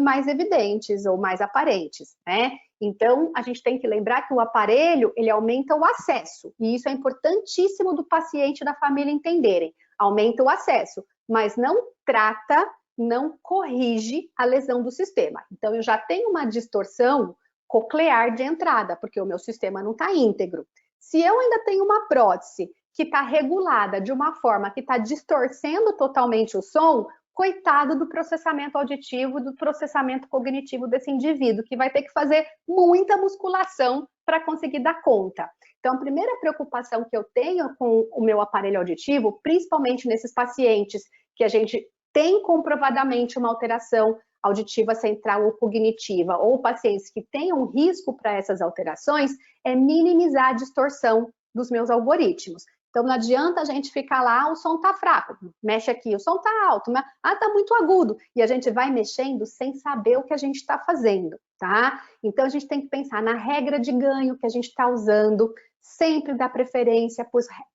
mais evidentes ou mais aparentes, né? Então, a gente tem que lembrar que o aparelho, ele aumenta o acesso, e isso é importantíssimo do paciente e da família entenderem. Aumenta o acesso, mas não trata, não corrige a lesão do sistema. Então, eu já tenho uma distorção coclear de entrada, porque o meu sistema não está íntegro. Se eu ainda tenho uma prótese que está regulada de uma forma que está distorcendo totalmente o som, coitado do processamento auditivo, do processamento cognitivo desse indivíduo, que vai ter que fazer muita musculação para conseguir dar conta. Então, a primeira preocupação que eu tenho com o meu aparelho auditivo, principalmente nesses pacientes que a gente tem comprovadamente uma alteração auditiva central ou cognitiva, ou pacientes que tenham risco para essas alterações, é minimizar a distorção dos meus algoritmos. Então, não adianta a gente ficar lá, o som tá fraco, mexe aqui, o som tá alto, mas, tá muito agudo, e a gente vai mexendo sem saber o que a gente está fazendo, tá? Então, a gente tem que pensar na regra de ganho que a gente está usando, sempre dá preferência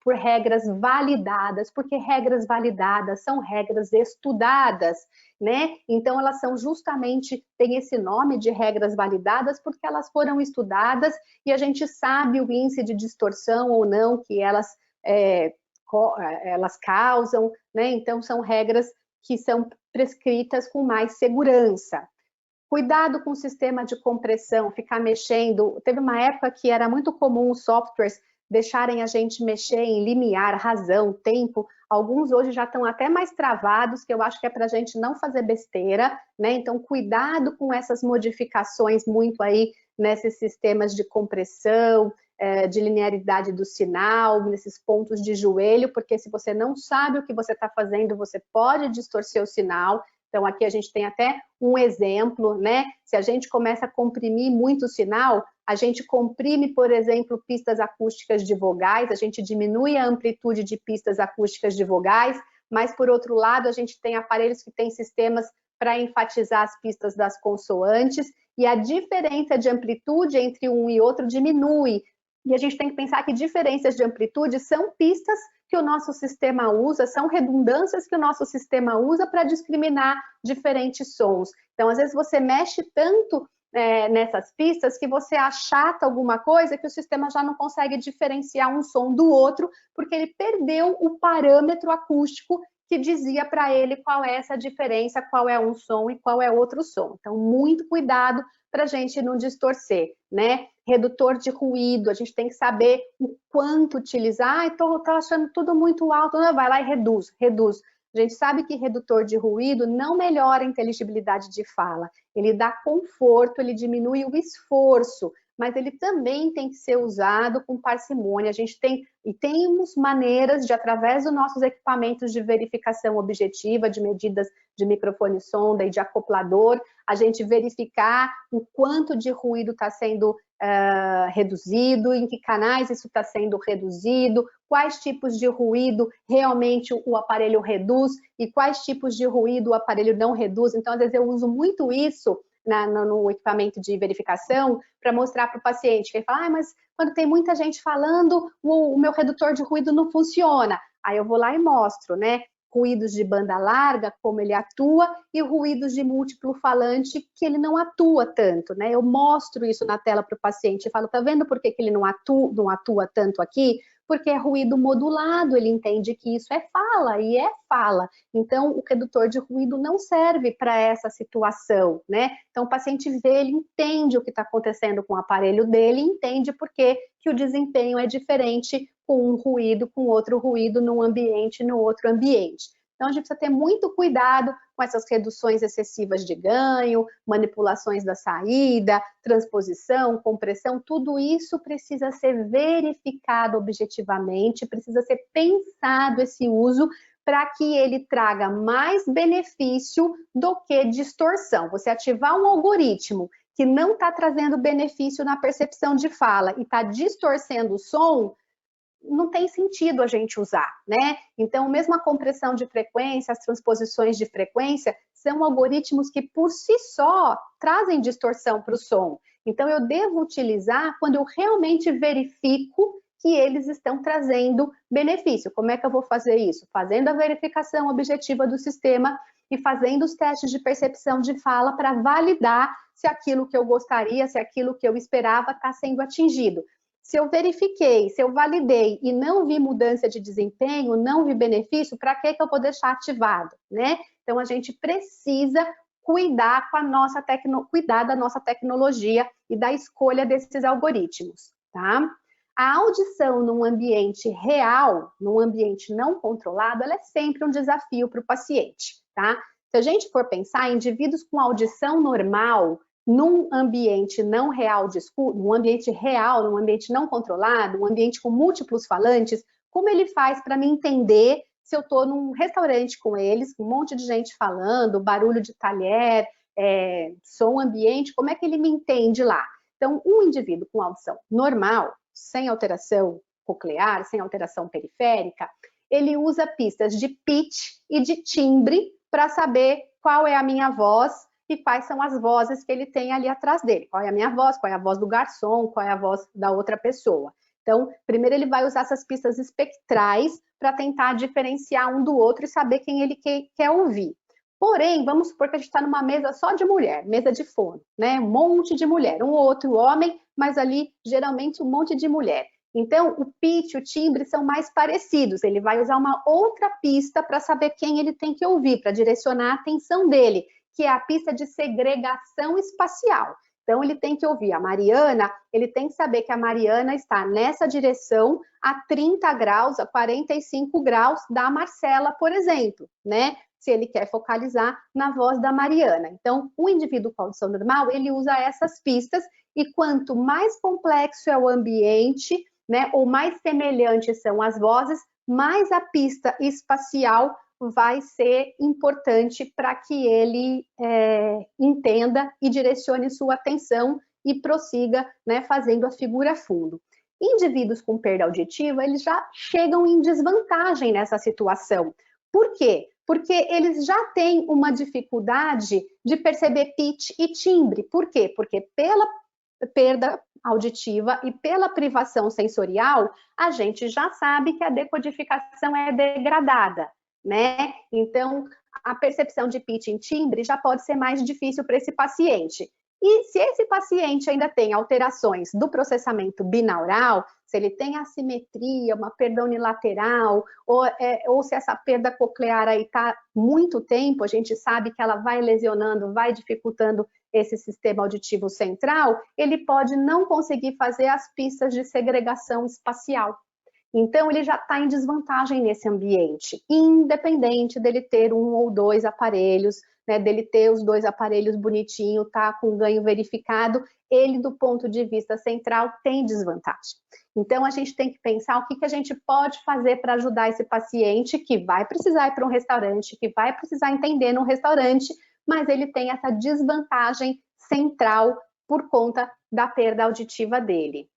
por regras validadas, porque regras validadas são regras estudadas, né? Então, elas são justamente, tem esse nome de regras validadas, porque elas foram estudadas e a gente sabe o índice de distorção ou não que elas causam, né? Então, são regras que são prescritas com mais segurança. Cuidado com o sistema de compressão, ficar mexendo. Teve uma época que era muito comum os softwares deixarem a gente mexer em limiar, razão, tempo. Alguns hoje já estão até mais travados, que eu acho que é para a gente não fazer besteira, né? Então, cuidado com essas modificações muito aí nesses sistemas de compressão, de linearidade do sinal, nesses pontos de joelho, porque se você não sabe o que você está fazendo, você pode distorcer o sinal. Então, aqui a gente tem até um exemplo, né? Se a gente começa a comprimir muito o sinal, a gente comprime, por exemplo, pistas acústicas de vogais, a gente diminui a amplitude de pistas acústicas de vogais, mas, por outro lado, a gente tem aparelhos que têm sistemas para enfatizar as pistas das consoantes, e a diferença de amplitude entre um e outro diminui. E a gente tem que pensar que diferenças de amplitude são pistas que o nosso sistema usa, são redundâncias que o nosso sistema usa para discriminar diferentes sons. Então, às vezes, você mexe tanto nessas pistas que você achata alguma coisa que o sistema já não consegue diferenciar um som do outro, porque ele perdeu o parâmetro acústico que dizia para ele qual é essa diferença, qual é um som e qual é outro som. Então, muito cuidado para a gente não distorcer, né? Redutor de ruído, a gente tem que saber o quanto utilizar. Estou achando tudo muito alto, não, vai lá e reduz. A gente sabe que redutor de ruído não melhora a inteligibilidade de fala, ele dá conforto, ele diminui o esforço, mas ele também tem que ser usado com parcimônia. A gente temos maneiras de, através dos nossos equipamentos de verificação objetiva, de medidas de microfone sonda e de acoplador, a gente verificar o quanto de ruído está sendo reduzido, em que canais isso está sendo reduzido, quais tipos de ruído realmente o aparelho reduz e quais tipos de ruído o aparelho não reduz. Então, às vezes eu uso muito isso no equipamento de verificação para mostrar para o paciente, que ele fala, mas quando tem muita gente falando, o meu redutor de ruído não funciona. Aí eu vou lá e mostro, né? Ruídos de banda larga, como ele atua, e ruídos de múltiplo falante, que ele não atua tanto, né? Eu mostro isso na tela para o paciente e falo, tá vendo por que ele não atua tanto aqui? Porque é ruído modulado, ele entende que isso é fala, e é fala. Então, o redutor de ruído não serve para essa situação, né? Então, o paciente vê, ele entende o que está acontecendo com o aparelho dele, entende por que o desempenho é diferente com um ruído, com outro ruído, num ambiente, no outro ambiente. Então, a gente precisa ter muito cuidado com essas reduções excessivas de ganho, manipulações da saída, transposição, compressão, tudo isso precisa ser verificado objetivamente, precisa ser pensado esse uso para que ele traga mais benefício do que distorção. Você ativar um algoritmo que não está trazendo benefício na percepção de fala e está distorcendo o som, não tem sentido a gente usar, né? Então, mesmo a compressão de frequência, as transposições de frequência, são algoritmos que, por si só, trazem distorção para o som. Então, eu devo utilizar quando eu realmente verifico que eles estão trazendo benefício. Como é que eu vou fazer isso? Fazendo a verificação objetiva do sistema e fazendo os testes de percepção de fala para validar se aquilo que eu gostaria, se aquilo que eu esperava está sendo atingido. Se eu verifiquei, se eu validei e não vi mudança de desempenho, não vi benefício, para que eu vou deixar ativado, né? Então, a gente precisa cuidar da nossa tecnologia e da escolha desses algoritmos, tá? A audição num ambiente real, num ambiente não controlado, ela é sempre um desafio para o paciente, tá? Se a gente for pensar, indivíduos com audição normal, num ambiente não real de escuta, num ambiente real, num ambiente não controlado, um ambiente com múltiplos falantes, como ele faz para me entender se eu estou num restaurante com eles, com um monte de gente falando, barulho de talher, som ambiente, como é que ele me entende lá? Então, um indivíduo com audição normal, sem alteração coclear, sem alteração periférica, ele usa pistas de pitch e de timbre para saber qual é a minha voz e quais são as vozes que ele tem ali atrás dele. Qual é a minha voz, qual é a voz do garçom, qual é a voz da outra pessoa. Então, primeiro ele vai usar essas pistas espectrais para tentar diferenciar um do outro e saber quem ele quer ouvir. Porém, vamos supor que a gente está numa mesa só de mulher, mesa de fono, né? Um monte de mulher, um ou outro homem, mas ali, geralmente, um monte de mulher. Então, o pitch, o timbre são mais parecidos. Ele vai usar uma outra pista para saber quem ele tem que ouvir, para direcionar a atenção dele, que é a pista de segregação espacial. Então, ele tem que ouvir a Mariana, ele tem que saber que a Mariana está nessa direção a 30 graus, a 45 graus da Marcela, por exemplo, né? Se ele quer focalizar na voz da Mariana. Então, o indivíduo com audição normal, ele usa essas pistas, e quanto mais complexo é o ambiente, né, ou mais semelhantes são as vozes, mais a pista espacial vai ser importante para que ele entenda e direcione sua atenção e prossiga, né, fazendo a figura fundo. Indivíduos com perda auditiva, eles já chegam em desvantagem nessa situação. Por quê? Porque eles já têm uma dificuldade de perceber pitch e timbre. Por quê? Porque pela perda auditiva e pela privação sensorial, a gente já sabe que a decodificação é degradada, né? Então, a percepção de pitch e timbre já pode ser mais difícil para esse paciente. E se esse paciente ainda tem alterações do processamento binaural, se ele tem assimetria, uma perda unilateral, ou se essa perda coclear aí está muito tempo, a gente sabe que ela vai lesionando, vai dificultando esse sistema auditivo central, ele pode não conseguir fazer as pistas de segregação espacial. Então, ele já está em desvantagem nesse ambiente, independente dele ter um ou dois aparelhos, né, dele ter os dois aparelhos bonitinho, tá com ganho verificado, ele, do ponto de vista central, tem desvantagem. Então, a gente tem que pensar o que a gente pode fazer para ajudar esse paciente que vai precisar ir para um restaurante, que vai precisar entender num restaurante, mas ele tem essa desvantagem central por conta da perda auditiva dele,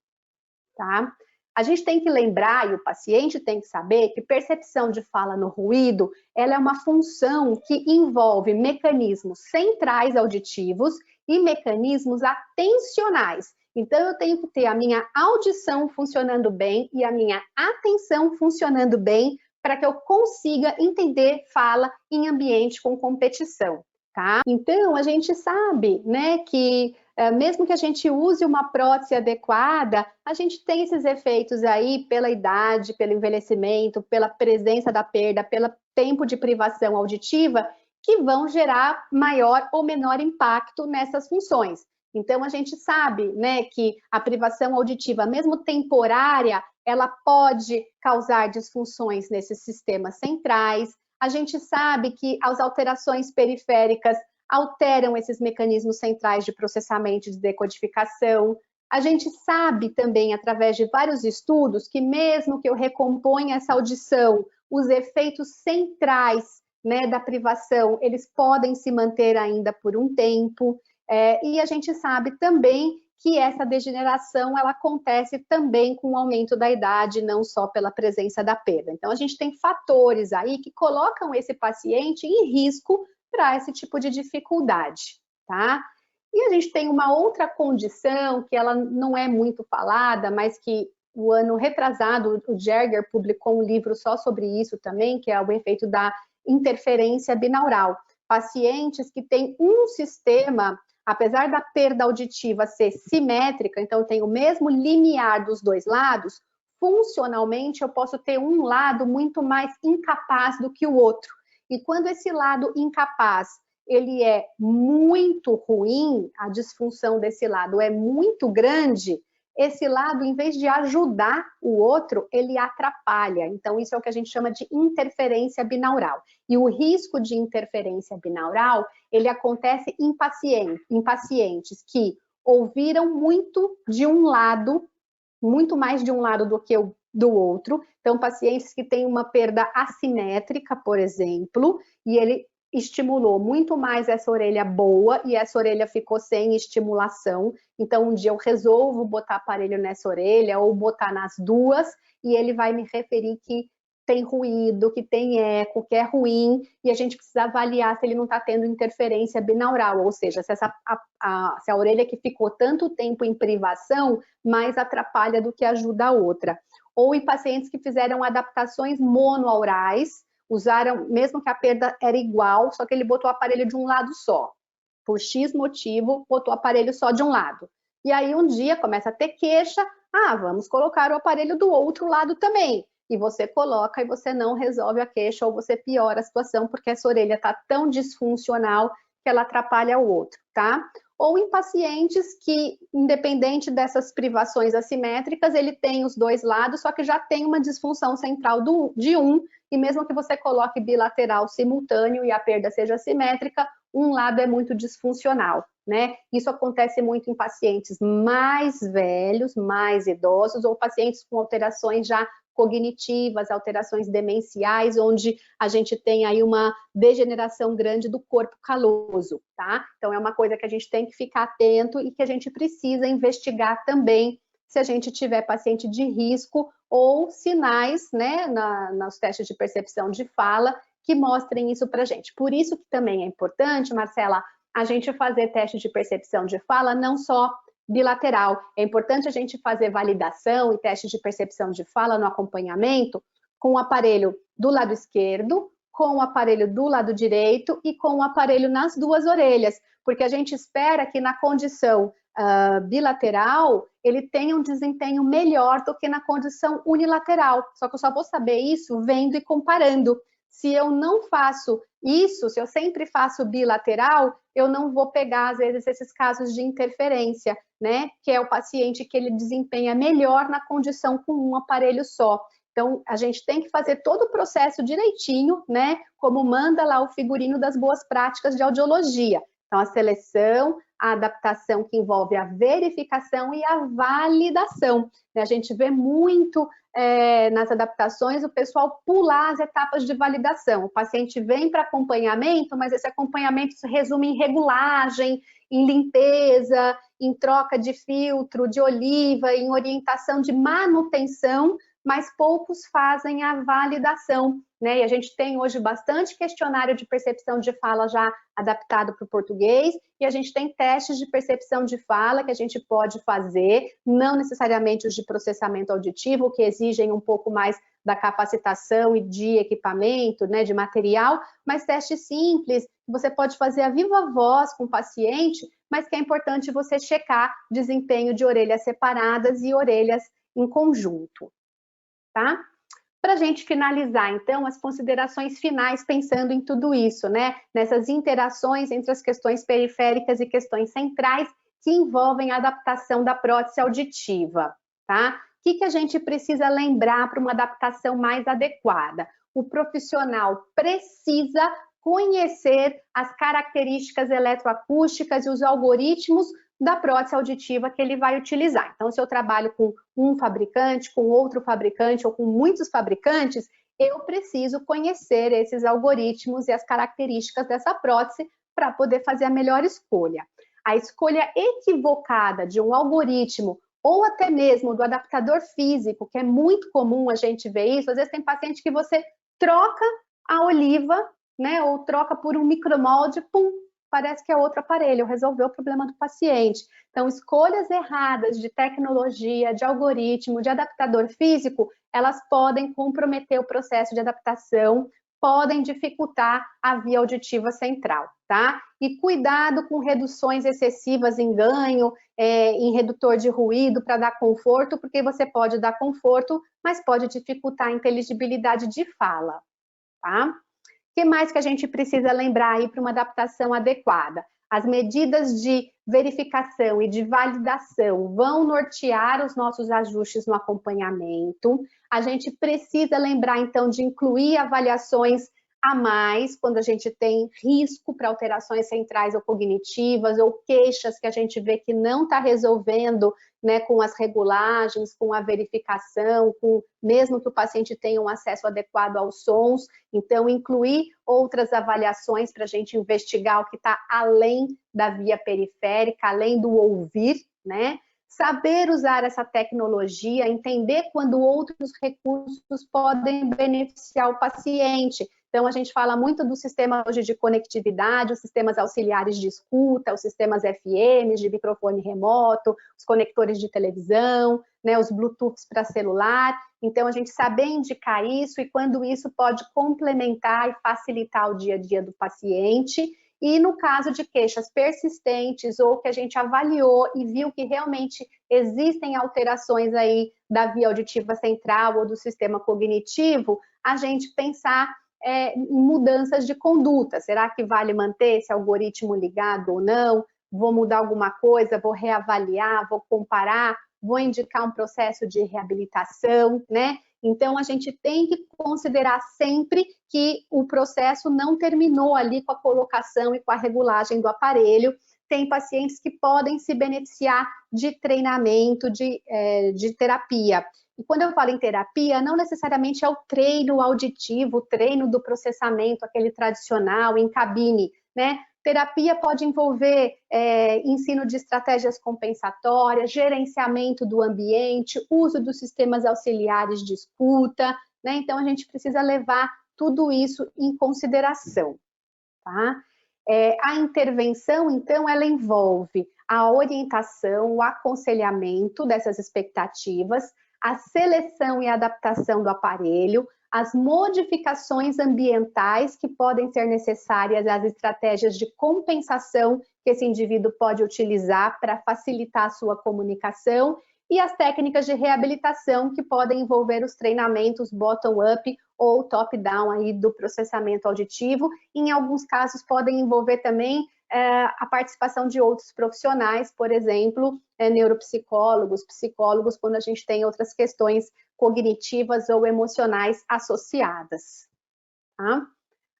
tá? A gente tem que lembrar, e o paciente tem que saber, que percepção de fala no ruído, ela é uma função que envolve mecanismos centrais auditivos e mecanismos atencionais. Então, eu tenho que ter a minha audição funcionando bem e a minha atenção funcionando bem para que eu consiga entender fala em ambiente com competição, tá? Então, a gente sabe, né, que mesmo que a gente use uma prótese adequada, a gente tem esses efeitos aí pela idade, pelo envelhecimento, pela presença da perda, pelo tempo de privação auditiva, que vão gerar maior ou menor impacto nessas funções. Então, a gente sabe, né, que a privação auditiva, mesmo temporária, ela pode causar disfunções nesses sistemas centrais. A gente sabe que as alterações periféricas alteram esses mecanismos centrais de processamento e de decodificação. A gente sabe também, através de vários estudos, que mesmo que eu recomponha essa audição, os efeitos centrais, né, da privação, eles podem se manter ainda por um tempo. E a gente sabe também que essa degeneração, ela acontece também com o aumento da idade, não só pela presença da perda. Então, a gente tem fatores aí que colocam esse paciente em risco para esse tipo de dificuldade, tá? E a gente tem uma outra condição que ela não é muito falada, mas que o ano retrasado o Gerger publicou um livro só sobre isso também, que é o efeito da interferência binaural. Pacientes que têm um sistema, apesar da perda auditiva ser simétrica, então tem o mesmo limiar dos dois lados, funcionalmente eu posso ter um lado muito mais incapaz do que o outro. E quando esse lado incapaz, ele é muito ruim, a disfunção desse lado é muito grande, esse lado, em vez de ajudar o outro, ele atrapalha. Então, isso é o que a gente chama de interferência binaural. E o risco de interferência binaural, ele acontece em pacientes que ouviram muito de um lado, muito mais de um lado do que do outro. Então, pacientes que têm uma perda assimétrica, por exemplo, e ele estimulou muito mais essa orelha boa e essa orelha ficou sem estimulação. Então, um dia eu resolvo botar aparelho nessa orelha ou botar nas duas e ele vai me referir que tem ruído, que tem eco, que é ruim, e a gente precisa avaliar se ele não está tendo interferência binaural, ou seja, se a orelha que ficou tanto tempo em privação mais atrapalha do que ajuda a outra. Ou em pacientes que fizeram adaptações monoaurais, usaram, mesmo que a perda era igual, só que ele botou o aparelho de um lado só. Por X motivo, botou o aparelho só de um lado. E aí um dia começa a ter queixa, vamos colocar o aparelho do outro lado também. E você coloca e você não resolve a queixa ou você piora a situação porque essa orelha está tão disfuncional que ela atrapalha o outro, tá? Ou em pacientes que, independente dessas privações assimétricas, ele tem os dois lados, só que já tem uma disfunção central de um, e mesmo que você coloque bilateral simultâneo e a perda seja assimétrica, um lado é muito disfuncional, né? Isso acontece muito em pacientes mais velhos, mais idosos, ou pacientes com alterações já cognitivas, alterações demenciais, onde a gente tem aí uma degeneração grande do corpo caloso, tá? Então é uma coisa que a gente tem que ficar atento e que a gente precisa investigar também se a gente tiver paciente de risco ou sinais, né, nos testes de percepção de fala que mostrem isso pra gente. Por isso que também é importante, Marcela, a gente fazer teste de percepção de fala não só bilateral. É importante a gente fazer validação e teste de percepção de fala no acompanhamento com o aparelho do lado esquerdo, com o aparelho do lado direito e com o aparelho nas duas orelhas, porque a gente espera que na condição bilateral ele tenha um desempenho melhor do que na condição unilateral. Só que eu só vou saber isso vendo e comparando. Se eu não faço isso, se eu sempre faço bilateral, eu não vou pegar, às vezes, esses casos de interferência, né? Que é o paciente que ele desempenha melhor na condição com um aparelho só. Então, a gente tem que fazer todo o processo direitinho, né? Como manda lá o figurino das boas práticas de audiologia. Então, a seleção, a adaptação que envolve a verificação e a validação. A gente vê muito nas adaptações o pessoal pular as etapas de validação. O paciente vem para acompanhamento, mas esse acompanhamento se resume em regulagem, em limpeza, em troca de filtro, de oliva, em orientação de manutenção, mas poucos fazem a validação, né? E a gente tem hoje bastante questionário de percepção de fala já adaptado para o português, e a gente tem testes de percepção de fala que a gente pode fazer, não necessariamente os de processamento auditivo, que exigem um pouco mais da capacitação e de equipamento, né, de material, mas testes simples, que você pode fazer a viva voz com o paciente, mas que é importante você checar desempenho de orelhas separadas e orelhas em conjunto. Tá? Para a gente finalizar, então, as considerações finais pensando em tudo isso, né? Nessas interações entre as questões periféricas e questões centrais que envolvem a adaptação da prótese auditiva, tá? O que a gente precisa lembrar para uma adaptação mais adequada? O profissional precisa conhecer as características eletroacústicas e os algoritmos da prótese auditiva que ele vai utilizar. Então, se eu trabalho com um fabricante, com outro fabricante ou com muitos fabricantes, eu preciso conhecer esses algoritmos e as características dessa prótese para poder fazer a melhor escolha. A escolha equivocada de um algoritmo ou até mesmo do adaptador físico, que é muito comum a gente ver isso, às vezes tem paciente que você troca a oliva, né, ou troca por um micromolde, pum, parece que é outro aparelho, resolveu o problema do paciente. Então, escolhas erradas de tecnologia, de algoritmo, de adaptador físico, elas podem comprometer o processo de adaptação, podem dificultar a via auditiva central, tá? E cuidado com reduções excessivas em ganho, em redutor de ruído para dar conforto, porque você pode dar conforto, mas pode dificultar a inteligibilidade de fala, tá? O que mais que a gente precisa lembrar aí para uma adaptação adequada? As medidas de verificação e de validação vão nortear os nossos ajustes no acompanhamento. A gente precisa lembrar, então, de incluir avaliações a mais quando a gente tem risco para alterações centrais ou cognitivas, ou queixas que a gente vê que não está resolvendo, né, com as regulagens, com a verificação, mesmo que o paciente tenha um acesso adequado aos sons. Então, incluir outras avaliações para a gente investigar o que está além da via periférica, além do ouvir, né? Saber usar essa tecnologia, entender quando outros recursos podem beneficiar o paciente. Então, a gente fala muito do sistema hoje de conectividade, os sistemas auxiliares de escuta, os sistemas FM, de microfone remoto, os conectores de televisão, né, os Bluetooths para celular. Então, a gente saber indicar isso e quando isso pode complementar e facilitar o dia a dia do paciente. E no caso de queixas persistentes ou que a gente avaliou e viu que realmente existem alterações aí da via auditiva central ou do sistema cognitivo, a gente pensar em mudanças de conduta. Será que vale manter esse algoritmo ligado ou não? Vou mudar alguma coisa? Vou reavaliar? Vou comparar? Vou indicar um processo de reabilitação, né? Então, a gente tem que considerar sempre que o processo não terminou ali com a colocação e com a regulagem do aparelho. Tem pacientes que podem se beneficiar de treinamento, de terapia. E quando eu falo em terapia, não necessariamente é o treino auditivo, o treino do processamento, aquele tradicional, em cabine, né? Terapia pode envolver ensino de estratégias compensatórias, gerenciamento do ambiente, uso dos sistemas auxiliares de escuta, né? Então, a gente precisa levar tudo isso em consideração, tá? A intervenção, então, ela envolve a orientação, o aconselhamento dessas expectativas, a seleção e adaptação do aparelho, as modificações ambientais que podem ser necessárias, as estratégias de compensação que esse indivíduo pode utilizar para facilitar a sua comunicação e as técnicas de reabilitação que podem envolver os treinamentos bottom-up ou top-down aí do processamento auditivo. Em alguns casos podem envolver também a participação de outros profissionais, por exemplo, neuropsicólogos, psicólogos, quando a gente tem outras questões cognitivas ou emocionais associadas. Tá?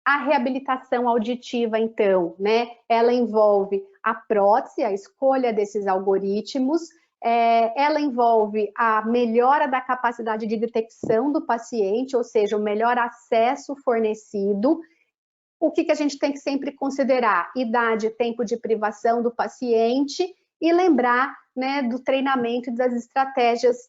A reabilitação auditiva, então, né, ela envolve a prótese, a escolha desses algoritmos, ela envolve a melhora da capacidade de detecção do paciente, ou seja, o melhor acesso fornecido. O que a gente tem que sempre considerar? Idade, tempo de privação do paciente e lembrar, né, do treinamento e das estratégias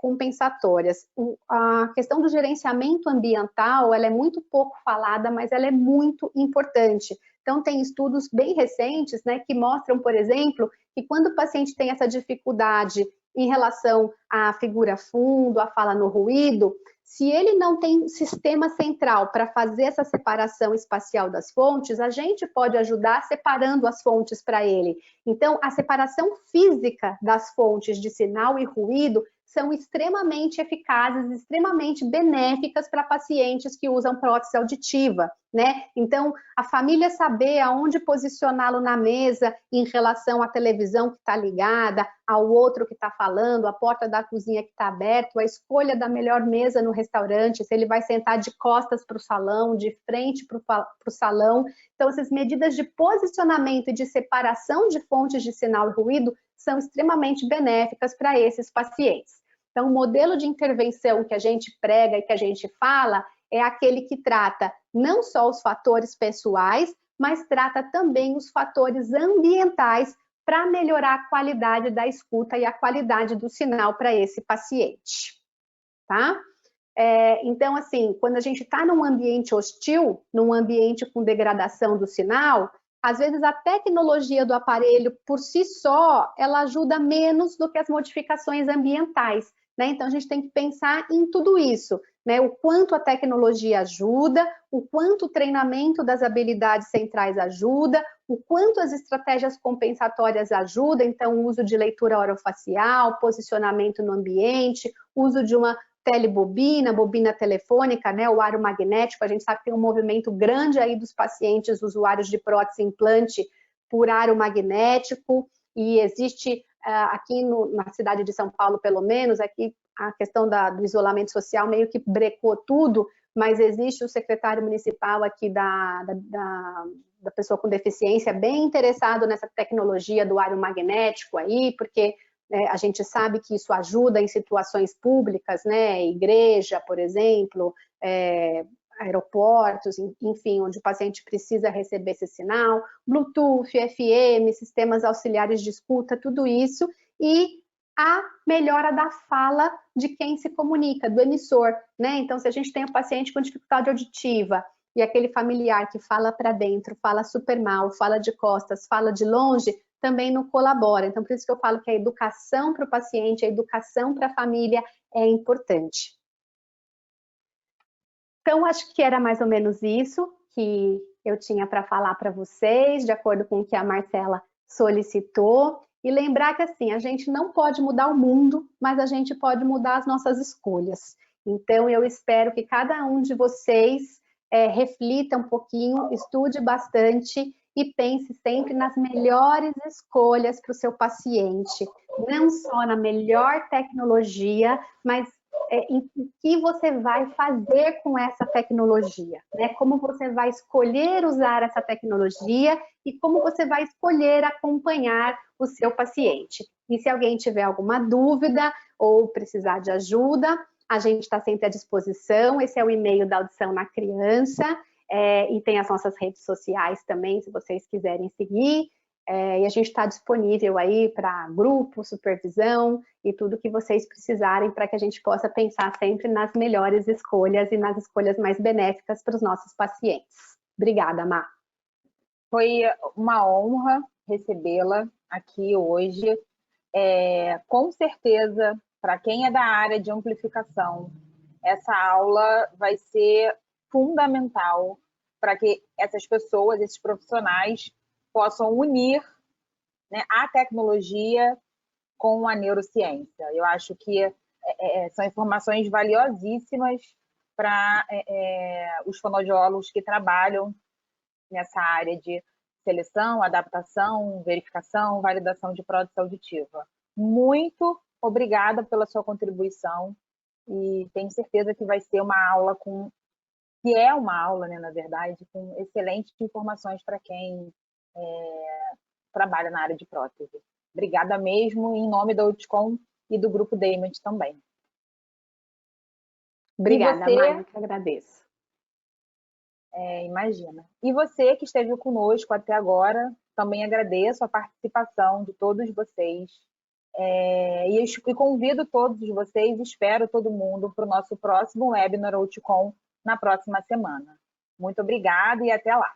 compensatórias. A questão do gerenciamento ambiental, ela é muito pouco falada, mas ela é muito importante. Então, tem estudos bem recentes, né, que mostram, por exemplo, que quando o paciente tem essa dificuldade em relação à figura fundo, à fala no ruído, se ele não tem sistema central para fazer essa separação espacial das fontes, a gente pode ajudar separando as fontes para ele. Então, a separação física das fontes de sinal e ruído são extremamente eficazes, extremamente benéficas para pacientes que usam prótese auditiva, né? Então, a família saber aonde posicioná-lo na mesa em relação à televisão que está ligada, ao outro que está falando, a porta da cozinha que está aberta, a escolha da melhor mesa no restaurante, se ele vai sentar de costas para o salão, de frente para o salão. Então, essas medidas de posicionamento e de separação de fontes de sinal e ruído são extremamente benéficas para esses pacientes. Então, o modelo de intervenção que a gente prega e que a gente fala é aquele que trata não só os fatores pessoais, mas trata também os fatores ambientais para melhorar a qualidade da escuta e a qualidade do sinal para esse paciente, tá? Então, assim, quando a gente está num ambiente hostil, num ambiente com degradação do sinal, às vezes a tecnologia do aparelho por si só, ela ajuda menos do que as modificações ambientais, né? Então, a gente tem que pensar em tudo isso, né? O quanto a tecnologia ajuda, o quanto o treinamento das habilidades centrais ajuda, o quanto as estratégias compensatórias ajudam, então, o uso de leitura orofacial, posicionamento no ambiente, uso de uma telebobina, bobina telefônica, né, o aro magnético. A gente sabe que tem um movimento grande aí dos pacientes usuários de prótese implante por aro magnético, e existe aqui na cidade de São Paulo, pelo menos, aqui a questão do isolamento social meio que brecou tudo, mas existe o secretário municipal aqui da pessoa com deficiência bem interessado nessa tecnologia do aro magnético aí, porque a gente sabe que isso ajuda em situações públicas, né? Igreja, por exemplo, aeroportos, enfim, onde o paciente precisa receber esse sinal, Bluetooth, FM, sistemas auxiliares de escuta, tudo isso, e a melhora da fala de quem se comunica, do emissor, né? Então, se a gente tem um paciente com dificuldade auditiva e aquele familiar que fala para dentro, fala super mal, fala de costas, fala de longe, também não colabora. Então, por isso que eu falo que a educação para o paciente, a educação para a família é importante. Então, acho que era mais ou menos isso que eu tinha para falar para vocês, de acordo com o que a Marcela solicitou. E lembrar que, assim, a gente não pode mudar o mundo, mas a gente pode mudar as nossas escolhas. Então, eu espero que cada um de vocês reflita um pouquinho, estude bastante e pense sempre nas melhores escolhas para o seu paciente. Não só na melhor tecnologia, mas em que você vai fazer com essa tecnologia, né? Como você vai escolher usar essa tecnologia e como você vai escolher acompanhar o seu paciente. E se alguém tiver alguma dúvida ou precisar de ajuda, a gente está sempre à disposição. Esse é o e-mail da Audição na Criança, e tem as nossas redes sociais também, se vocês quiserem seguir. E a gente está disponível aí para grupo, supervisão e tudo que vocês precisarem para que a gente possa pensar sempre nas melhores escolhas e nas escolhas mais benéficas para os nossos pacientes. Obrigada, Má. Foi uma honra recebê-la aqui hoje. Com certeza, para quem é da área de amplificação, essa aula vai ser fundamental para que essas pessoas, esses profissionais, possam unir, né, a tecnologia com a neurociência. Eu acho que são informações valiosíssimas para os fonoaudiólogos que trabalham nessa área de seleção, adaptação, verificação, validação de prótese auditiva. Muito obrigada pela sua contribuição e tenho certeza que vai ser uma aula que é uma aula, né, na verdade, com excelentes informações para quem trabalha na área de prótese. Obrigada mesmo, em nome da Audicom e do Grupo Damon também. Obrigada, Maia, que agradeço. Imagina. E você que esteve conosco até agora, também agradeço a participação de todos vocês. E convido todos vocês, espero todo mundo para o nosso próximo webinar Audicom na próxima semana. Muito obrigada e até lá.